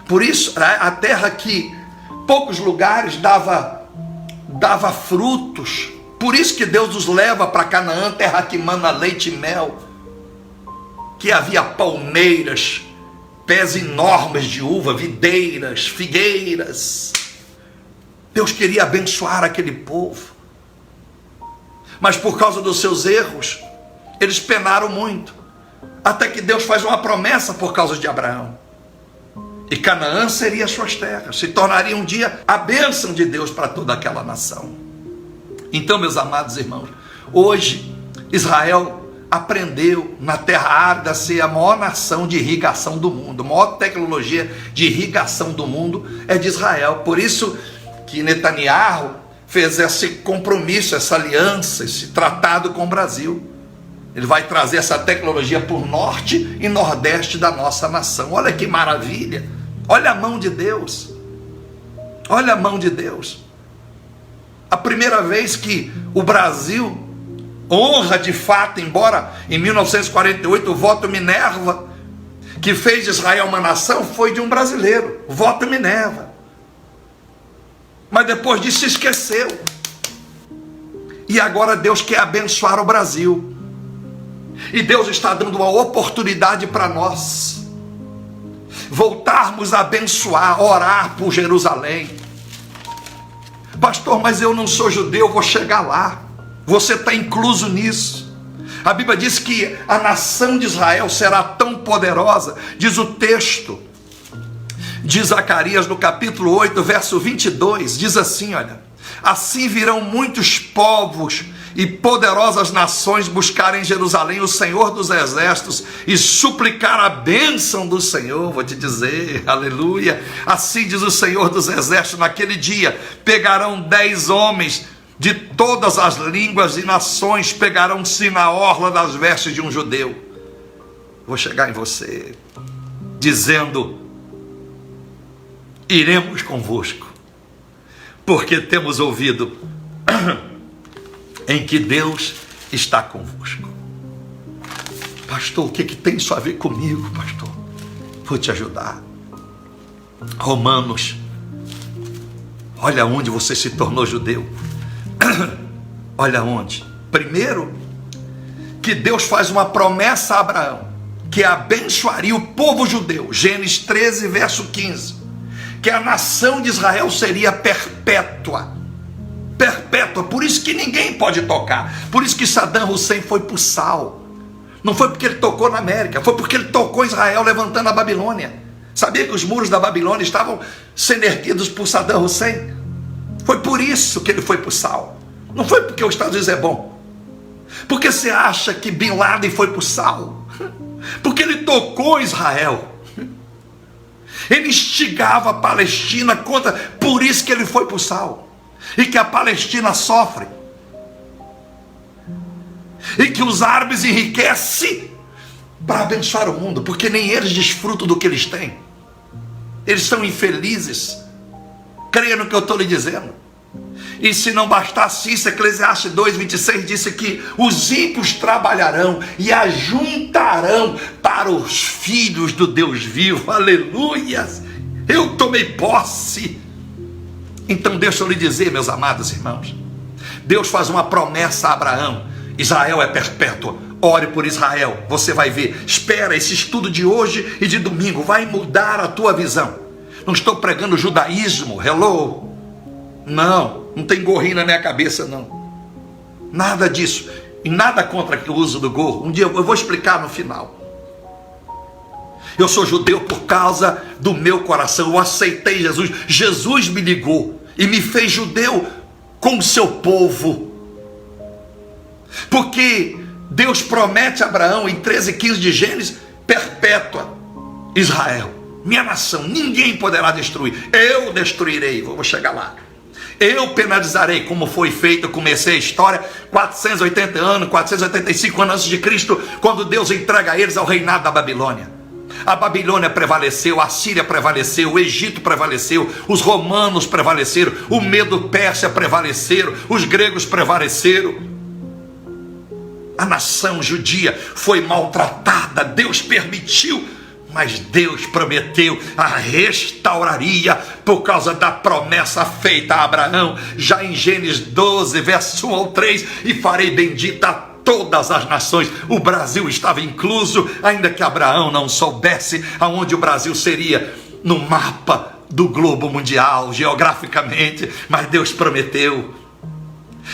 Por isso, a terra que poucos lugares dava frutos. Por isso que Deus nos leva para Canaã, terra que mana leite e mel, que havia palmeiras, pés enormes de uva, videiras, figueiras. Deus queria abençoar aquele povo, mas por causa dos seus erros, eles penaram muito, até que Deus faz uma promessa por causa de Abraão. E Canaã seria as suas terras, se tornaria um dia a bênção de Deus para toda aquela nação. Então, meus amados irmãos, hoje Israel aprendeu na terra árida a ser a maior nação de irrigação do mundo. A maior tecnologia de irrigação do mundo é de Israel. Por isso que Netanyahu fez esse compromisso, essa aliança, esse tratado com o Brasil. Ele vai trazer essa tecnologia para o norte e nordeste da nossa nação. Olha que maravilha! Olha a mão de Deus. Olha a mão de Deus. A primeira vez que o Brasil honra de fato, embora em 1948 o voto Minerva, que fez de Israel uma nação, foi de um brasileiro, o voto Minerva. Mas depois disso se esqueceu. E agora Deus quer abençoar o Brasil. E Deus está dando uma oportunidade para nós voltarmos a abençoar, orar por Jerusalém. Pastor, mas eu não sou judeu, vou chegar lá. Você está incluso nisso. A Bíblia diz que a nação de Israel será tão poderosa, diz o texto de Zacarias no capítulo 8, verso 22, diz assim, olha: assim virão muitos povos e poderosas nações buscarem em Jerusalém o Senhor dos exércitos e suplicar a bênção do Senhor. Vou te dizer, aleluia, assim diz o Senhor dos exércitos: naquele dia pegarão 10 homens de todas as línguas e nações, pegarão-se na orla das vestes de um judeu. Vou chegar em você dizendo: iremos convosco, porque temos ouvido em que Deus está convosco. Pastor, o que tem isso a ver comigo, pastor? Vou te ajudar. Romanos, olha onde você se tornou judeu. Olha onde. Primeiro, que Deus faz uma promessa a Abraão, que abençoaria o povo judeu. Gênesis 13, verso 15. Que a nação de Israel seria perpétua. Perpétua, por isso que ninguém pode tocar. Por isso que Saddam Hussein foi para o sal. Não foi porque ele tocou na América, foi porque ele tocou Israel levantando a Babilônia. Sabia que os muros da Babilônia estavam sendo erguidos por Saddam Hussein? Foi por isso que ele foi para o sal. Não foi porque os Estados Unidos é bom. Porque você acha que Bin Laden foi para o sal? Porque ele tocou Israel. Ele instigava a Palestina contra, por isso que ele foi para o sal. E que a Palestina sofre. E que os árabes enriquecem para abençoar o mundo, porque nem eles desfrutam do que eles têm. Eles são infelizes. Creia no que eu estou lhe dizendo. E se não bastasse isso, Eclesiastes 2:26 disse que os ímpios trabalharão e ajuntarão para os filhos do Deus vivo. Aleluia! Eu tomei posse. Então deixa eu lhe dizer, meus amados irmãos, Deus faz uma promessa a Abraão: Israel é perpétua. Ore por Israel, você vai ver. Espera, esse estudo de hoje e de domingo vai mudar a tua visão. Não estou pregando judaísmo, hello. Não tem gorrinho na minha cabeça, não. Nada disso. E nada contra o uso do gorro. Um dia eu vou explicar no final. Eu sou judeu por causa do meu coração. Eu aceitei Jesus. Jesus me ligou e me fez judeu com o seu povo. Porque Deus promete a Abraão em 13:15 de Gênesis: perpétua Israel, minha nação, ninguém poderá destruir. Eu destruirei. Vou chegar lá. Eu penalizarei, como foi feito. Eu comecei a história 480 anos, 485 anos antes de Cristo, quando Deus entrega eles ao reinado da Babilônia. A Babilônia prevaleceu, a Síria prevaleceu, o Egito prevaleceu, os romanos prevaleceram, o Medo Pérsia prevaleceram, os gregos prevaleceram. A nação judia foi maltratada, Deus permitiu, mas Deus prometeu, a restauraria por causa da promessa feita a Abraão, já em Gênesis 12, verso 1 ao 3, e farei bendita a todas as nações. O Brasil estava incluso, ainda que Abraão não soubesse aonde o Brasil seria no mapa do globo mundial, geograficamente, mas Deus prometeu.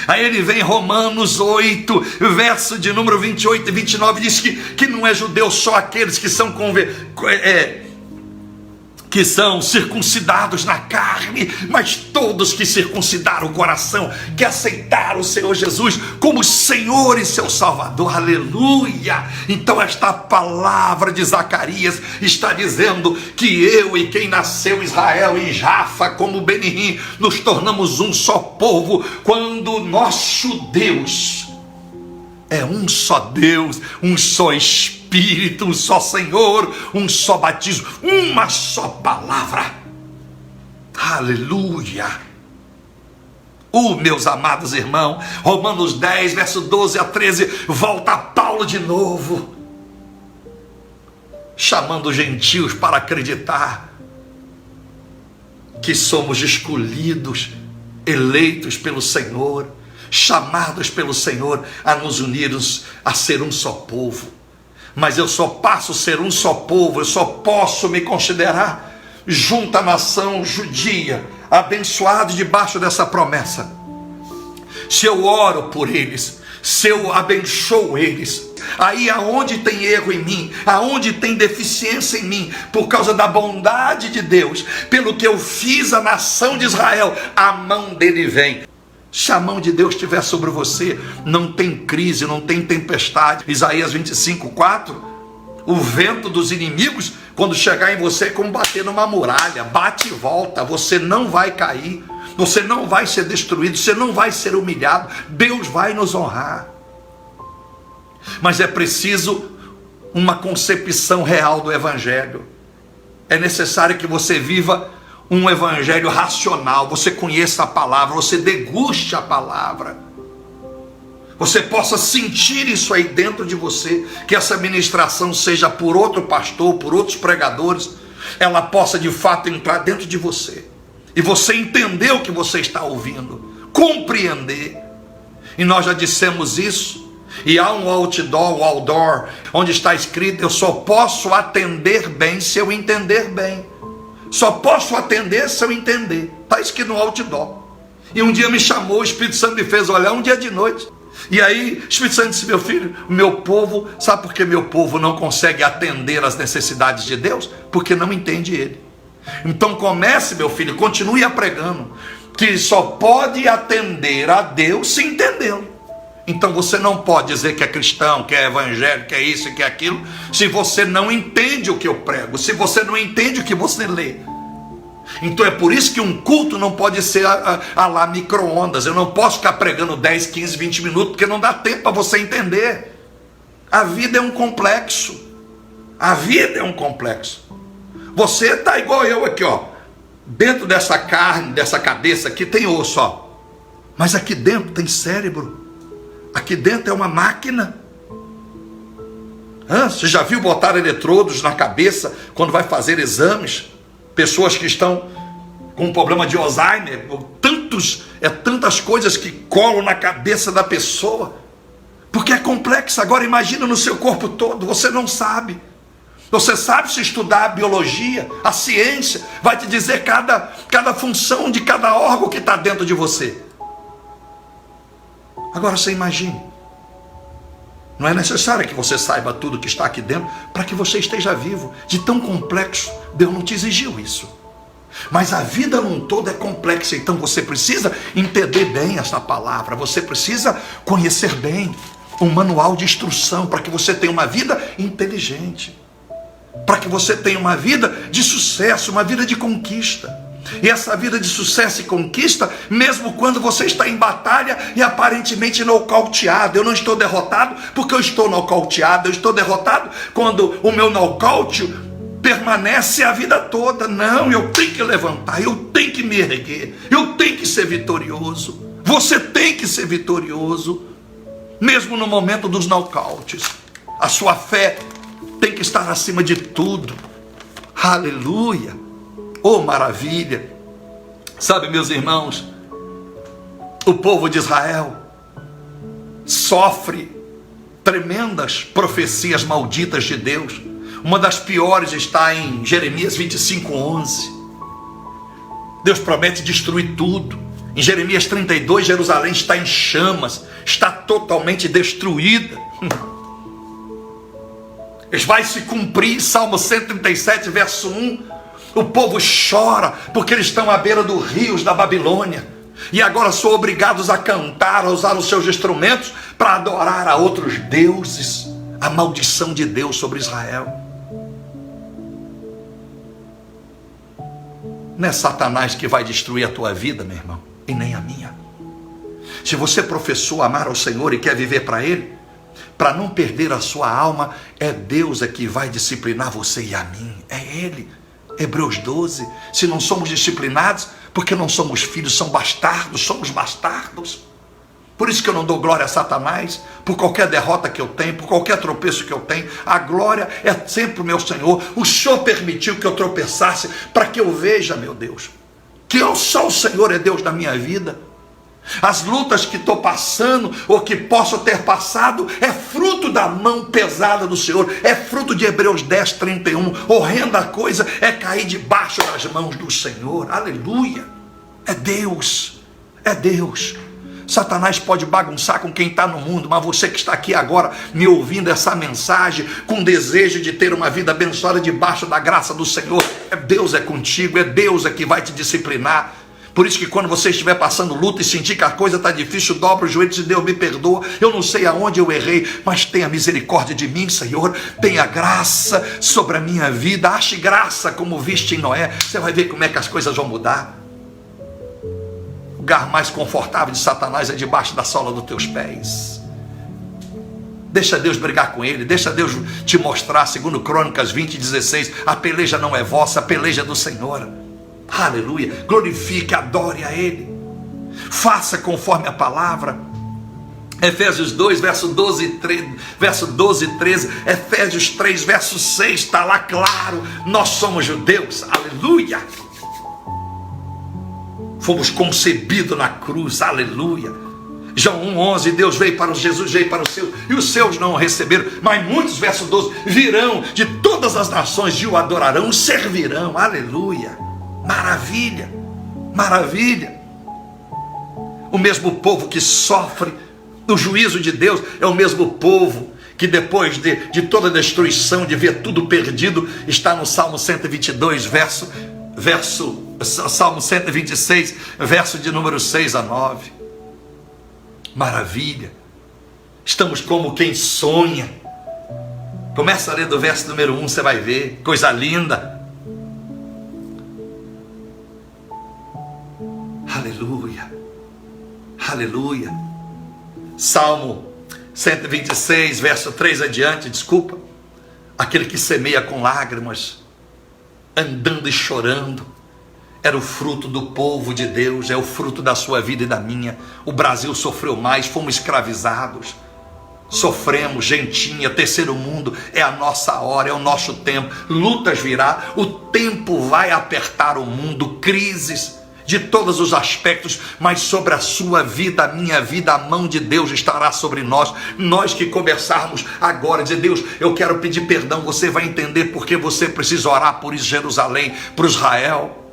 Aí ele vem em Romanos 8, verso de número 28 e 29, diz que não é judeu só aqueles que são que são circuncidados na carne, mas todos que circuncidaram o coração, que aceitaram o Senhor Jesus como Senhor e seu Salvador. Aleluia! Então esta palavra de Zacarias está dizendo que eu e quem nasceu Israel em Jafa, como Benim, nos tornamos um só povo, quando nosso Deus é um só Deus, um só Espírito, um só Senhor, um só batismo, uma só palavra. Aleluia! Meus amados irmãos, Romanos 10, verso 12 a 13, volta Paulo de novo, chamando os gentios para acreditar que somos escolhidos, eleitos pelo Senhor, chamados pelo Senhor a nos unirmos, a ser um só povo. Mas eu só passo a ser um só povo, eu só posso me considerar junto à nação judia, abençoado debaixo dessa promessa, se eu oro por eles, se eu abençoo eles. Aí aonde tem erro em mim, aonde tem deficiência em mim, por causa da bondade de Deus, pelo que eu fiz à nação de Israel, a mão dele vem. Se a mão de Deus estiver sobre você, não tem crise, não tem tempestade. Isaías 25:4, o vento dos inimigos, quando chegar em você, é como bater numa muralha, bate e volta, você não vai cair, você não vai ser destruído, você não vai ser humilhado, Deus vai nos honrar. Mas é preciso uma concepção real do Evangelho. É necessário que você viva um evangelho racional, você conheça a palavra, você deguste a palavra, você possa sentir isso aí dentro de você, que essa ministração seja por outro pastor, por outros pregadores, ela possa de fato entrar dentro de você, e você entender o que você está ouvindo, compreender. E nós já dissemos isso, e há um outdoor, onde está escrito: eu só posso atender bem se eu entender bem. Só posso atender se eu entender. Está escrito no outdoor. E um dia me chamou, o Espírito Santo me fez olhar, um dia de noite. E aí o Espírito Santo disse: meu filho, meu povo, sabe por que meu povo não consegue atender às necessidades de Deus? Porque não entende Ele. Então comece, meu filho, continue pregando, que só pode atender a Deus se entendê-lo. Então você não pode dizer que é cristão, que é evangélico, que é isso, que é aquilo, se você não entende o que eu prego, se você não entende o que você lê. Então é por isso que um culto não pode ser a lá micro-ondas. Eu não posso ficar pregando 10, 15, 20 minutos, porque não dá tempo para você entender. A vida é um complexo. A vida é um complexo. Você está igual eu aqui, ó. Dentro dessa carne, dessa cabeça aqui tem osso, ó. Mas aqui dentro tem cérebro. Aqui dentro é uma máquina. Você já viu botar eletrodos na cabeça quando vai fazer exames? Pessoas que estão com problema de Alzheimer, tantas coisas que colam na cabeça da pessoa, porque é complexo. Agora imagina no seu corpo todo, você não sabe. Você sabe se estudar a biologia, a ciência vai te dizer cada função de cada órgão que está dentro de você. Agora você imagine, não é necessário que você saiba tudo que está aqui dentro para que você esteja vivo. De tão complexo, Deus não te exigiu isso. Mas a vida num todo é complexa, então você precisa entender bem essa palavra, você precisa conhecer bem um manual de instrução para que você tenha uma vida inteligente, para que você tenha uma vida de sucesso, uma vida de conquista. E essa vida de sucesso e conquista, mesmo quando você está em batalha e aparentemente nocauteado. Eu não estou derrotado porque eu estou nocauteado. Eu estou derrotado quando o meu nocaute permanece a vida toda. Não, eu tenho que levantar, eu tenho que me erguer, eu tenho que ser vitorioso. Você tem que ser vitorioso, mesmo no momento dos nocautes. A sua fé tem que estar acima de tudo. Aleluia. Oh, maravilha! Sabe, meus irmãos, o povo de Israel sofre tremendas profecias malditas de Deus. Uma das piores está em Jeremias 25:11. Deus promete destruir tudo. Em Jeremias 32, Jerusalém está em chamas, está totalmente destruída. Vai se cumprir Salmo 137, verso 1. O povo chora porque eles estão à beira dos rios da Babilônia e agora são obrigados a cantar, a usar os seus instrumentos para adorar a outros deuses. A maldição de Deus sobre Israel. Não é Satanás que vai destruir a tua vida, meu irmão, e nem a minha. Se você professou amar ao Senhor e quer viver para Ele, para não perder a sua alma, é Deus que vai disciplinar você e a mim. É Ele. Hebreus 12, se não somos disciplinados, porque não somos filhos, somos bastardos. Por isso que eu não dou glória a Satanás, por qualquer derrota que eu tenho, por qualquer tropeço que eu tenho. A glória é sempre o meu Senhor. O Senhor permitiu que eu tropeçasse, para que eu veja, meu Deus, que só o Senhor é Deus na minha vida. As lutas que estou passando, ou que posso ter passado, é fruto da mão pesada do Senhor, é fruto de Hebreus 10, 31. Horrenda coisa é cair debaixo das mãos do Senhor. Aleluia. É Deus, é Deus. Satanás pode bagunçar com quem está no mundo, mas você que está aqui agora me ouvindo essa mensagem, com desejo de ter uma vida abençoada debaixo da graça do Senhor, Deus é contigo, é Deus que vai te disciplinar. Por isso que quando você estiver passando luta e sentir que a coisa está difícil, dobra os joelhos e Deus me perdoa. Eu não sei aonde eu errei, mas tenha misericórdia de mim, Senhor. Tenha graça sobre a minha vida. Ache graça como viste em Noé. Você vai ver como é que as coisas vão mudar. O lugar mais confortável de Satanás é debaixo da sola dos teus pés. Deixa Deus brigar com ele, deixa Deus te mostrar, segundo Crônicas 20:16, a peleja não é vossa, a peleja é do Senhor. Aleluia, glorifique, adore a Ele, faça conforme a palavra. Efésios 2, verso 12 e 13, Efésios 3, verso 6, está lá claro, nós somos judeus, aleluia. Fomos concebidos na cruz, aleluia. João 1:11, Deus veio para os Jesus, veio para os seus, e os seus não o receberam, mas muitos, verso 12, virão de todas as nações e o adorarão, o servirão, aleluia, maravilha, maravilha. O mesmo povo que sofre o juízo de Deus, é o mesmo povo que depois de toda a destruição, de ver tudo perdido, está no Salmo 122, Salmo 126, verso de número 6 a 9. Maravilha, estamos como quem sonha. Começa a ler do verso número 1, você vai ver, coisa linda. Aleluia, aleluia. Salmo 126, verso 3 adiante, desculpa. Aquele que semeia com lágrimas, andando e chorando, era o fruto do povo de Deus, é o fruto da sua vida e da minha. O Brasil sofreu mais, fomos escravizados, sofremos, gentinha, terceiro mundo, é a nossa hora, é o nosso tempo. Lutas virá, o tempo vai apertar o mundo, crises de todos os aspectos, mas sobre a sua vida, a minha vida, a mão de Deus estará sobre nós. Nós que começarmos agora, dizer: Deus, eu quero pedir perdão, você vai entender porque você precisa orar por Jerusalém, por Israel,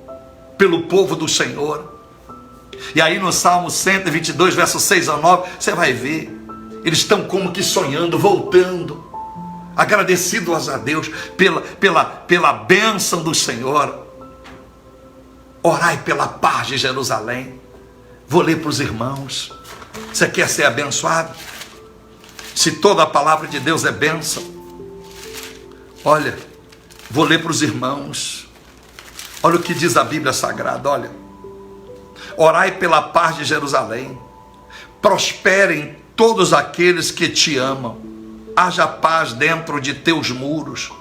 pelo povo do Senhor. E aí no Salmo 122, verso 6 a 9, você vai ver, eles estão como que sonhando, voltando, agradecidos a Deus pela bênção do Senhor. Orai pela paz de Jerusalém. Vou ler para os irmãos. Você quer ser abençoado? Se toda a palavra de Deus é bênção, olha, vou ler para os irmãos. Olha o que diz a Bíblia Sagrada, olha. Orai pela paz de Jerusalém. Prosperem todos aqueles que te amam. Haja paz dentro de teus muros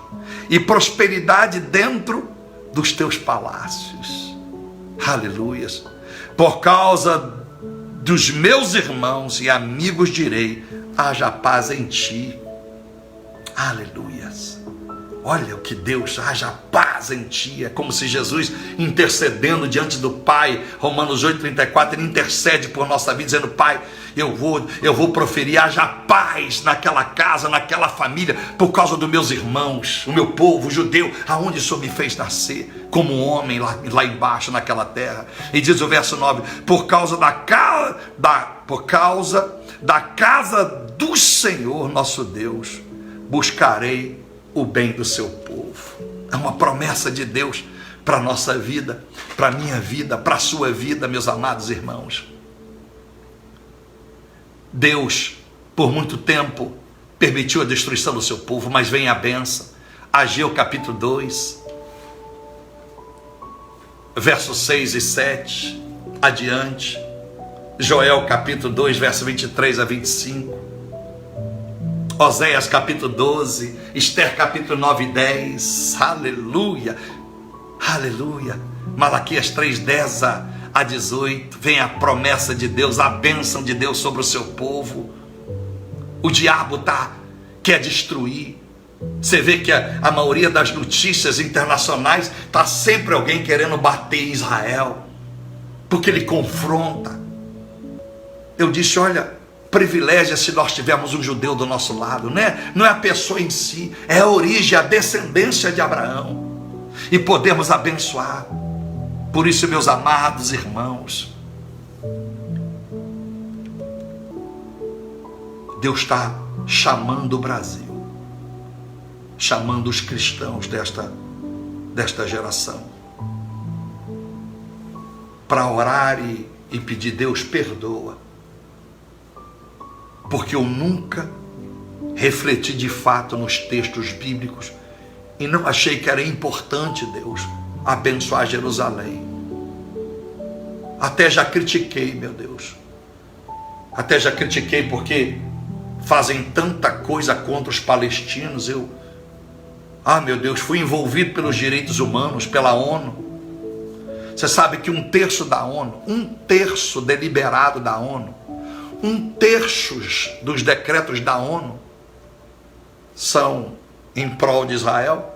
e prosperidade dentro dos teus palácios. Aleluias. Por causa dos meus irmãos e amigos direi: haja paz em ti. Aleluias. Olha o que Deus, haja paz em ti. É como se Jesus intercedendo diante do Pai. Romanos 8:34, ele intercede por nossa vida, dizendo: Pai, eu vou proferir, haja paz naquela casa, naquela família, por causa dos meus irmãos, o meu povo judeu, aonde o Senhor me fez nascer, como um homem lá embaixo naquela terra. E diz o verso 9: por causa da casa do Senhor nosso Deus, buscarei o bem do seu povo. É uma promessa de Deus para a nossa vida, para a minha vida, para a sua vida, meus amados irmãos. Deus, por muito tempo, permitiu a destruição do seu povo, mas vem a bênção. Ageu capítulo 2, versos 6 e 7, adiante. Joel capítulo 2, verso 23 a 25. Oséias capítulo 12, Esther capítulo 9 e 10, aleluia, aleluia. Malaquias 3, 10 a 18, vem a promessa de Deus, a bênção de Deus sobre o seu povo. O diabo quer destruir. Você vê que a maioria das notícias internacionais está sempre alguém querendo bater em Israel, porque ele confronta. Eu disse: olha, privilégio é se nós tivermos um judeu do nosso lado, né? Não é a pessoa em si, é a origem, a descendência de Abraão, e podemos abençoar. Por isso, meus amados irmãos, Deus está chamando o Brasil, chamando os cristãos desta geração. para orar e pedir: Deus, perdoa, porque eu nunca refleti de fato nos textos bíblicos e não achei que era importante, Deus, abençoar Jerusalém. Até já critiquei, meu Deus, até já critiquei porque fazem tanta coisa contra os palestinos. Meu Deus, fui envolvido pelos direitos humanos, pela ONU. Você sabe que 1/3 da ONU, 1/3 deliberado da ONU, 1/3 dos decretos da ONU são em prol de Israel?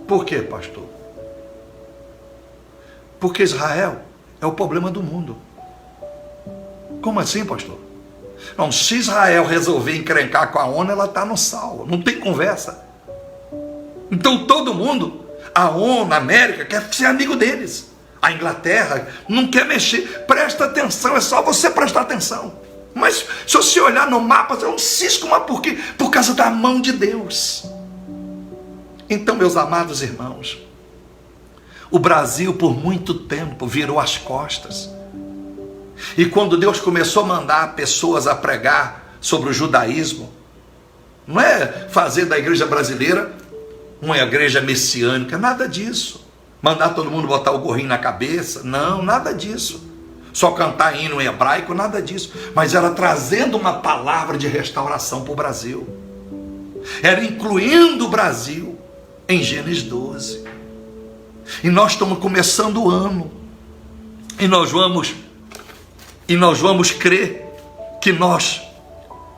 Por quê, pastor? Porque Israel é o problema do mundo. Como assim, pastor? Não, se Israel resolver encrencar com a ONU, ela está no sal, não tem conversa. Então todo mundo, a ONU, a América, quer ser amigo deles. A Inglaterra não quer mexer. Presta atenção, é só você prestar atenção. Mas se você olhar no mapa, é um cisco, mas por quê? Por causa da mão de Deus. Então, meus amados irmãos, o Brasil por muito tempo virou as costas. E quando Deus começou a mandar pessoas a pregar sobre o judaísmo, não é fazer da igreja brasileira uma igreja messiânica, nada disso. Mandar todo mundo botar o gorrinho na cabeça, não, nada disso. Só cantar hino em hebraico, nada disso. Mas era trazendo uma palavra de restauração para o Brasil. Era incluindo o Brasil em Gênesis 12. E nós estamos começando o ano. E nós vamos crer que nós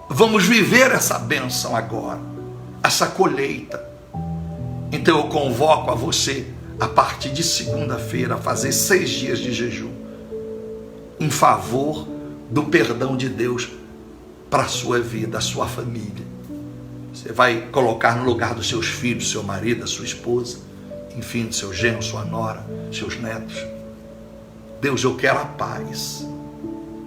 vamos viver essa bênção agora, essa colheita. Então eu convoco a você, a partir de segunda-feira, a fazer 6 dias de jejum, em favor do perdão de Deus para a sua vida, a sua família. Você vai colocar no lugar dos seus filhos, seu marido, a sua esposa, enfim, do seu genro, sua nora, seus netos. Deus, eu quero a paz.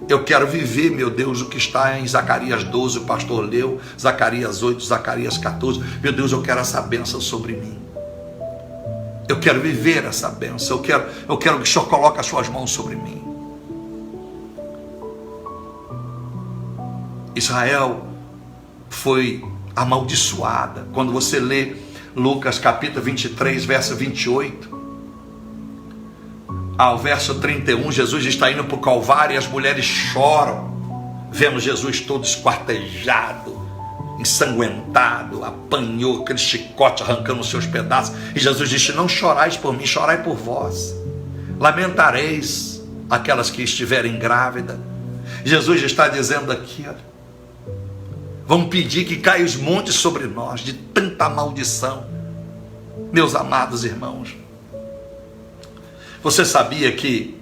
Eu quero viver, meu Deus, o que está em Zacarias 12, o pastor leu, Zacarias 8, Zacarias 14. Meu Deus, eu quero essa bênção sobre mim. Eu quero viver essa bênção. Eu quero que o Senhor coloque as suas mãos sobre mim. Israel foi amaldiçoada. Quando você lê Lucas capítulo 23, verso 28, ao verso 31, Jesus está indo para o Calvário e as mulheres choram, vendo Jesus todo esquartejado, ensanguentado, apanhou aquele chicote arrancando os seus pedaços, e Jesus disse: não chorais por mim, chorai por vós, lamentareis aquelas que estiverem grávidas. Jesus está dizendo aqui, olha, vão pedir que caia os montes sobre nós, de tanta maldição. Meus amados irmãos, você sabia que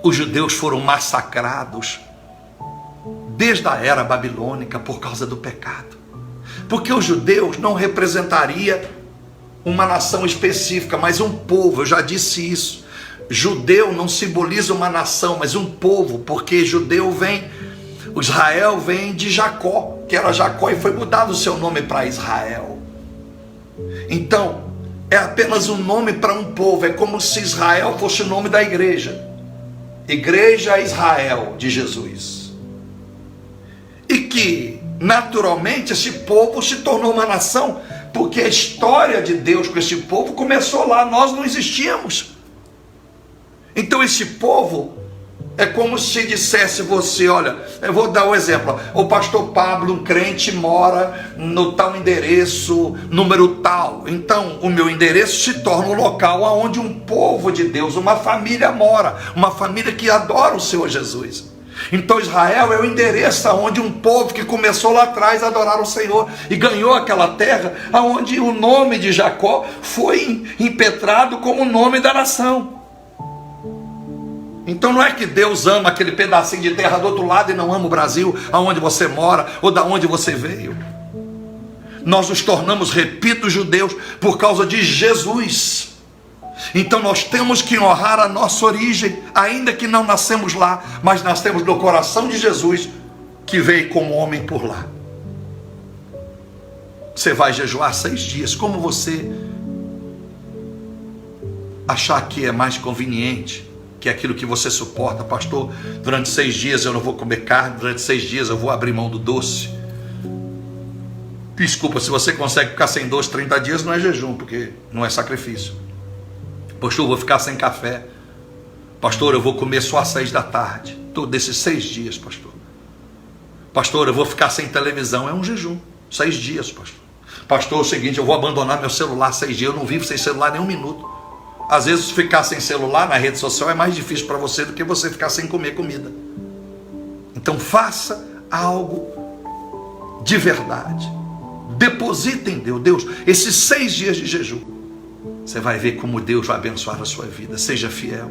os judeus foram massacrados desde a era babilônica por causa do pecado? Porque os judeus não representariam uma nação específica, mas um povo. Eu já disse isso. Judeu não simboliza uma nação, mas um povo, porque Israel vem de Jacó, que era Jacó, e foi mudado o seu nome para Israel. Então, é apenas um nome para um povo. É como se Israel fosse o nome da igreja. Igreja Israel de Jesus. E que, naturalmente, esse povo se tornou uma nação, porque a história de Deus com esse povo começou lá, nós não existíamos. Então esse povo é como se dissesse você, olha, eu vou dar um exemplo, o pastor Pablo, um crente, mora no tal endereço, número tal. Então o meu endereço se torna o local onde um povo de Deus, uma família mora, uma família que adora o Senhor Jesus. Então Israel é o endereço onde um povo que começou lá atrás a adorar o Senhor e ganhou aquela terra, onde o nome de Jacó foi impetrado como o nome da nação. Então não é que Deus ama aquele pedacinho de terra do outro lado e não ama o Brasil, aonde você mora ou da onde você veio. Nós nos tornamos, repito, judeus por causa de Jesus. Então nós temos que honrar a nossa origem, ainda que não nascemos lá, mas nascemos no coração de Jesus, que veio como homem por lá. Você vai jejuar 6 dias, como você achar que é mais conveniente, que é aquilo que você suporta. Pastor, durante 6 dias eu não vou comer carne, durante 6 dias eu vou abrir mão do doce. Desculpa, se você consegue ficar sem doce 30 dias, não é jejum, porque não é sacrifício. Pastor, eu vou ficar sem café. Pastor, eu vou comer só às 6 da tarde. Todos esses 6 dias, pastor. Pastor, eu vou ficar sem televisão. É um jejum. 6 dias, pastor. Pastor, é o seguinte, eu vou abandonar meu celular 6 dias. Eu não vivo sem celular nem um minuto. Às vezes ficar sem celular na rede social é mais difícil para você do que você ficar sem comer comida. Então faça algo de verdade. Deposita em Deus. Deus, esses 6 dias de jejum, você vai ver como Deus vai abençoar a sua vida. Seja fiel.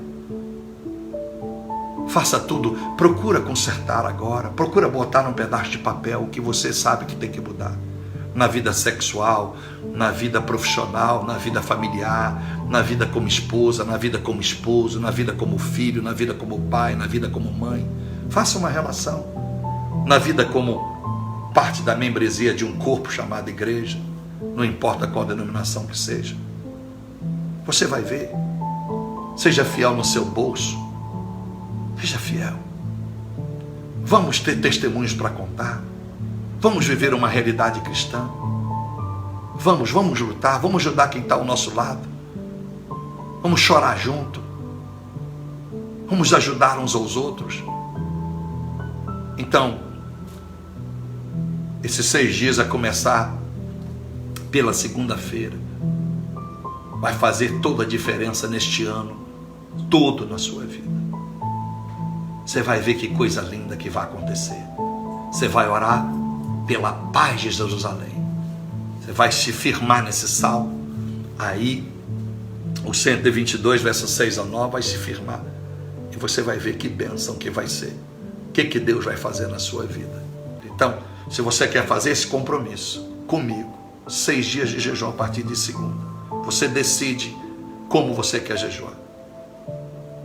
Faça tudo. Procura consertar agora. Procura botar num pedaço de papel o que você sabe que tem que mudar. Na vida sexual, na vida profissional, na vida familiar, na vida como esposa, na vida como esposo, na vida como filho, na vida como pai, na vida como mãe. Faça uma relação. Na vida como parte da membresia de um corpo chamado igreja, não importa qual denominação que seja. Você vai ver. Seja fiel no seu bolso. Seja fiel. Vamos ter testemunhos para contar. Vamos viver uma realidade cristã. Vamos lutar, vamos ajudar quem está ao nosso lado. Vamos chorar junto. Vamos ajudar uns aos outros. Então, esses 6 dias a começar pela segunda-feira vai fazer toda a diferença neste ano todo na sua vida. Você vai ver que coisa linda que vai acontecer. Você vai orar pela paz de Jerusalém. Você vai se firmar nesse salmo. Aí, o 122, versos 6 a 9, vai se firmar. E você vai ver que bênção que vai ser. O que Deus vai fazer na sua vida. Então, se você quer fazer esse compromisso comigo, 6 dias de jejum a partir de segunda, você decide como você quer jejuar.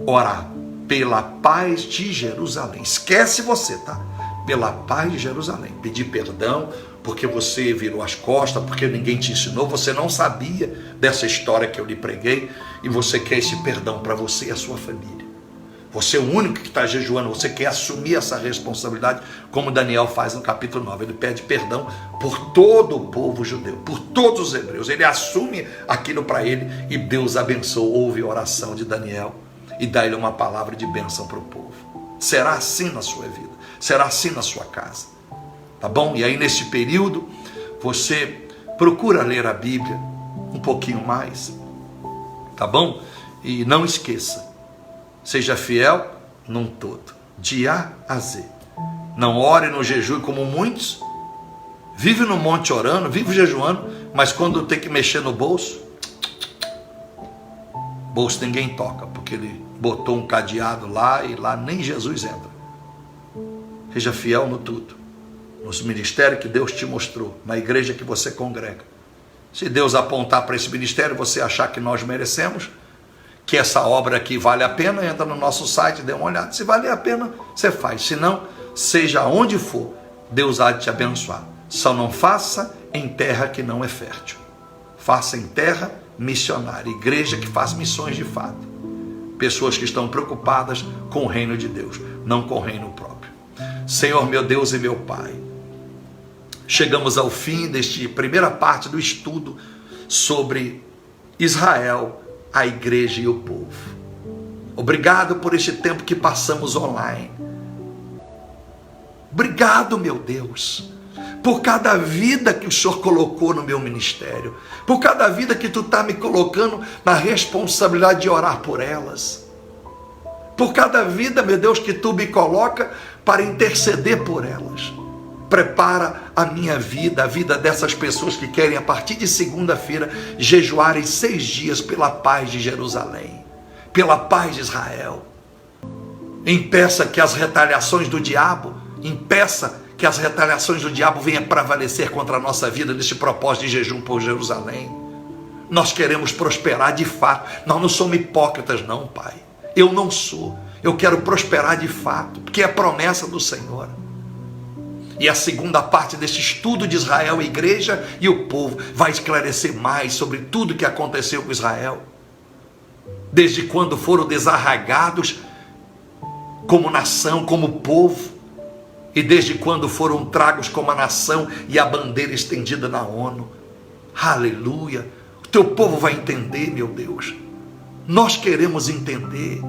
Orar pela paz de Jerusalém. Esquece você, tá? Pela paz de Jerusalém. Pedir perdão porque você virou as costas, porque ninguém te ensinou, você não sabia dessa história que eu lhe preguei e você quer esse perdão para você e a sua família. Você é o único que está jejuando, você quer assumir essa responsabilidade, como Daniel faz no capítulo 9. Ele pede perdão por todo o povo judeu, por todos os hebreus. Ele assume aquilo para ele e Deus abençoou, ouve a oração de Daniel e dá ele uma palavra de bênção para o povo. Será assim na sua vida, será assim na sua casa, tá bom? E aí nesse período, você procura ler a Bíblia um pouquinho mais, tá bom? E não esqueça, seja fiel num todo, de A a Z. Não ore no jejum como muitos, vive no monte orando, vive jejuando, mas quando tem que mexer no bolso ninguém toca, porque ele botou um cadeado lá e lá nem Jesus entra. Seja fiel no tudo, nos ministérios que Deus te mostrou, na igreja que você congrega. Se Deus apontar para esse ministério, você achar que nós merecemos, que essa obra aqui vale a pena, entra no nosso site, dê uma olhada. Se valer a pena, você faz. Se não, seja onde for, Deus há de te abençoar. Só não faça em terra que não é fértil. Faça em terra missionária, igreja que faz missões de fato. Pessoas que estão preocupadas com o reino de Deus, não com o reino próprio. Senhor, meu Deus e meu Pai, chegamos ao fim desta primeira parte do estudo sobre Israel, a igreja e o povo. Obrigado por este tempo que passamos online. Obrigado, meu Deus, por cada vida que o Senhor colocou no meu ministério, por cada vida que tu está me colocando na responsabilidade de orar por elas, por cada vida, meu Deus, que tu me coloca para interceder por elas. Prepara a minha vida, a vida dessas pessoas que querem, a partir de segunda-feira, jejuarem 6 dias pela paz de Jerusalém, pela paz de Israel. Impeça que as retaliações do diabo, venham prevalecer contra a nossa vida nesse propósito de jejum por Jerusalém. Nós queremos prosperar de fato. Nós não somos hipócritas não, Pai. Eu não sou. Eu quero prosperar de fato, porque é a promessa do Senhor. E a segunda parte desse estudo de Israel, a igreja e o povo, vai esclarecer mais sobre tudo que aconteceu com Israel. Desde quando foram desarraigados como nação, como povo, e desde quando foram tragos como a nação e a bandeira estendida na ONU. Aleluia! O teu povo vai entender, meu Deus. Nós queremos entender.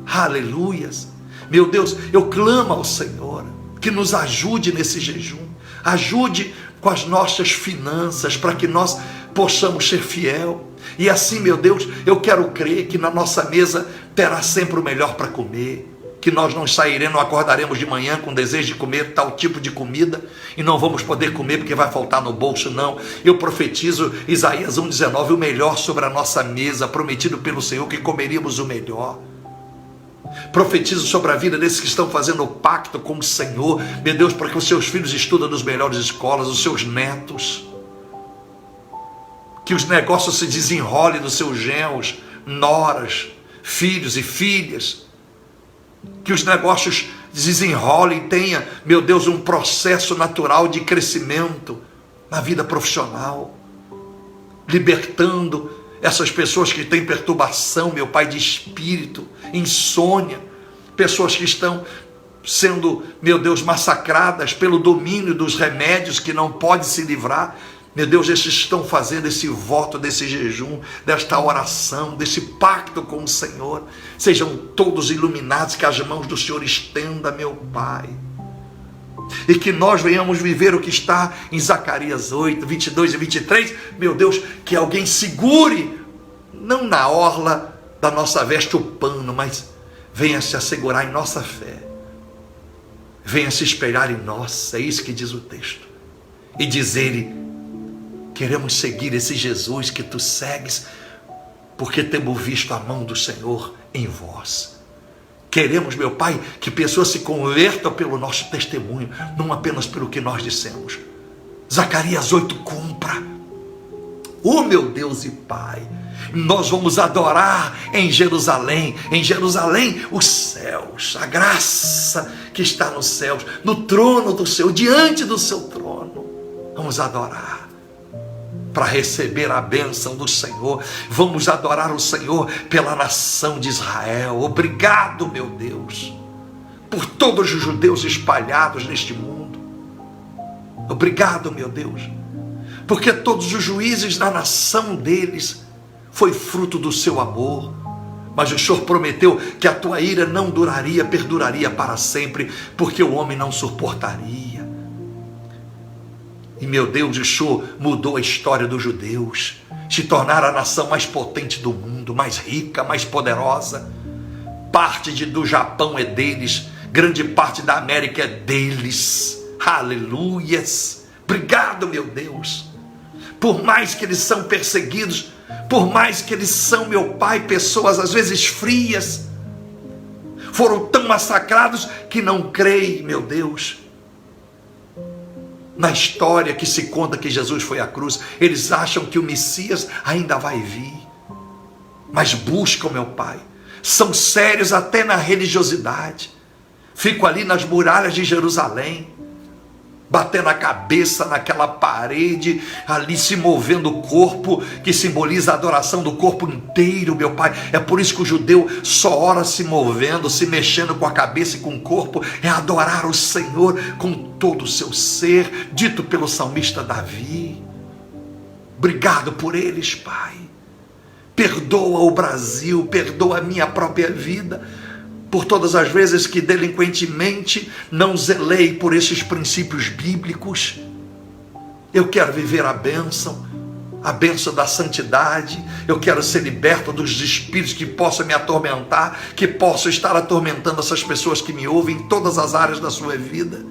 Aleluias! Meu Deus, eu clamo ao Senhor que nos ajude nesse jejum. Ajude com as nossas finanças para que nós possamos ser fiel. E assim, meu Deus, eu quero crer que na nossa mesa terá sempre o melhor para comer. Que nós não sairemos, não acordaremos de manhã com desejo de comer tal tipo de comida e não vamos poder comer porque vai faltar no bolso, não. Eu profetizo Isaías 1,19, o melhor sobre a nossa mesa, prometido pelo Senhor que comeríamos o melhor. Profetizo sobre a vida desses que estão fazendo o pacto com o Senhor, meu Deus, para que os seus filhos estudem nas melhores escolas, os seus netos, que os negócios se desenrolem dos seus genros, noras, filhos e filhas, que os negócios desenrolem e tenha, meu Deus, um processo natural de crescimento na vida profissional, libertando essas pessoas que têm perturbação, meu Pai, de espírito, insônia, pessoas que estão sendo, meu Deus, massacradas pelo domínio dos remédios que não podem se livrar. Meu Deus, esses estão fazendo esse voto, desse jejum, desta oração, desse pacto com o Senhor. Sejam todos iluminados, que as mãos do Senhor estenda, meu Pai. E que nós venhamos viver o que está em Zacarias 8, 22 e 23. Meu Deus, que alguém segure, não na orla da nossa veste o pano, mas venha se assegurar em nossa fé. Venha se espelhar em nós, é isso que diz o texto. E dizer: queremos seguir esse Jesus que tu segues, porque temos visto a mão do Senhor em vós. Queremos, meu Pai, que pessoas se convertam pelo nosso testemunho, não apenas pelo que nós dissemos. Zacarias 8 cumpra. Oh, meu Deus e Pai, nós vamos adorar em Jerusalém, os céus, a graça que está nos céus, no trono do Senhor, diante do seu trono. Vamos adorar para receber a bênção do Senhor. Vamos adorar o Senhor pela nação de Israel. Obrigado, meu Deus, por todos os judeus espalhados neste mundo. Obrigado, meu Deus, porque todos os juízes da nação deles foi fruto do seu amor. Mas o Senhor prometeu que a tua ira não duraria, perduraria para sempre, porque o homem não suportaria. E, meu Deus, o Senhor mudou a história dos judeus, se tornaram a nação mais potente do mundo, mais rica, mais poderosa. Parte do Japão é deles, grande parte da América é deles. Aleluias! Obrigado, meu Deus. Por mais que eles são perseguidos, por mais que eles são, meu Pai, pessoas às vezes frias, foram tão massacrados que não creem, meu Deus, na história que se conta que Jesus foi à cruz. Eles acham que o Messias ainda vai vir, mas buscam, meu Pai, são sérios até na religiosidade, ficam ali nas muralhas de Jerusalém, batendo a cabeça naquela parede, ali se movendo o corpo, que simboliza a adoração do corpo inteiro, meu Pai. É por isso que o judeu só ora se movendo, se mexendo com a cabeça e com o corpo, é adorar o Senhor com todo o seu ser, dito pelo salmista Davi. Obrigado por eles, Pai. Perdoa o Brasil, perdoa a minha própria vida, por todas as vezes que delinquentemente não zelei por esses princípios bíblicos. Eu quero viver a bênção da santidade. Eu quero ser liberto dos espíritos que possam me atormentar, que possam estar atormentando essas pessoas que me ouvem em todas as áreas da sua vida.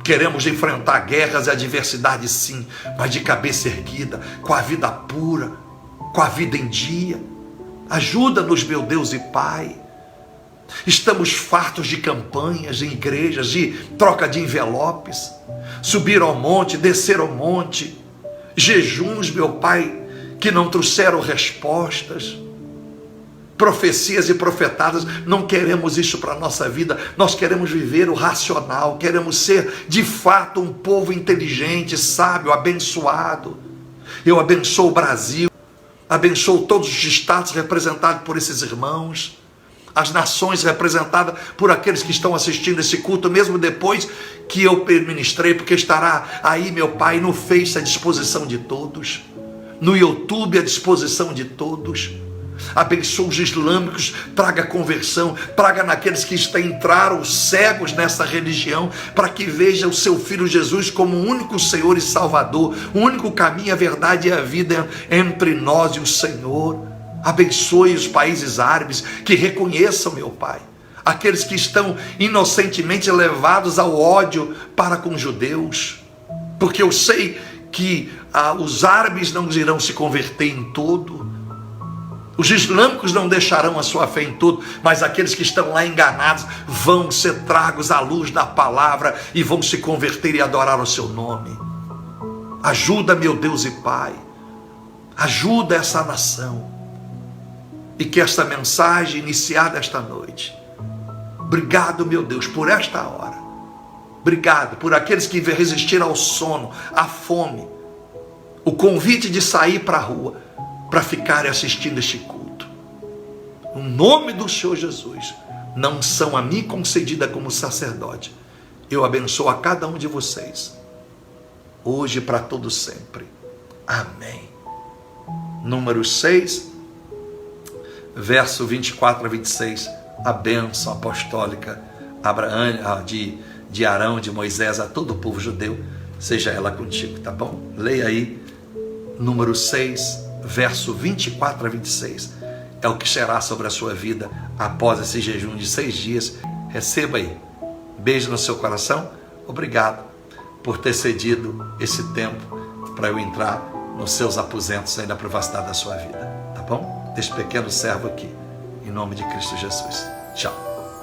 Queremos enfrentar guerras e adversidades, sim, mas de cabeça erguida, com a vida pura, com a vida em dia. Ajuda-nos, meu Deus e Pai. Estamos fartos de campanhas em igrejas, de troca de envelopes, subir ao monte, descer ao monte, jejuns, meu Pai, que não trouxeram respostas, profecias e profetadas. Não queremos isso para a nossa vida. Nós queremos viver o racional, queremos ser de fato um povo inteligente, sábio, abençoado. Eu abençoo o Brasil, Abençoo todos os estados representados por esses irmãos, as nações representadas por aqueles que estão assistindo esse culto, mesmo depois que eu ministrei, porque estará aí, meu Pai, no Face à disposição de todos, no YouTube à disposição de todos. Abençoa os islâmicos, traga conversão, traga naqueles que entraram cegos nessa religião, para que vejam o seu Filho Jesus como o único Senhor e Salvador, o único caminho, a verdade e a vida entre nós e o Senhor. Abençoe os países árabes, que reconheçam, meu Pai, aqueles que estão inocentemente levados ao ódio para com os judeus, porque eu sei que os árabes não irão se converter em todo, os islâmicos não deixarão a sua fé em tudo, mas aqueles que estão lá enganados vão ser tragos à luz da palavra e vão se converter e adorar o seu nome. Ajuda, meu Deus e Pai, ajuda essa nação, e que esta mensagem iniciada esta noite, obrigado, meu Deus, por esta hora, obrigado por aqueles que resistiram ao sono, à fome, o convite de sair para a rua, para ficarem assistindo este culto. No nome do Senhor Jesus, não são a mim concedida como sacerdote, eu abençoo a cada um de vocês, hoje e para todo sempre. Amém. Número 6, verso 24 a 26, a bênção apostólica de Arão, de Moisés, a todo o povo judeu, seja ela contigo, tá bom? Leia aí, número 6, verso 24 a 26, é o que será sobre a sua vida após esse jejum de 6 dias, receba aí, beijo no seu coração, obrigado por ter cedido esse tempo para eu entrar nos seus aposentos aí na privacidade da sua vida, tá bom? Deste pequeno servo aqui, em nome de Cristo Jesus, tchau.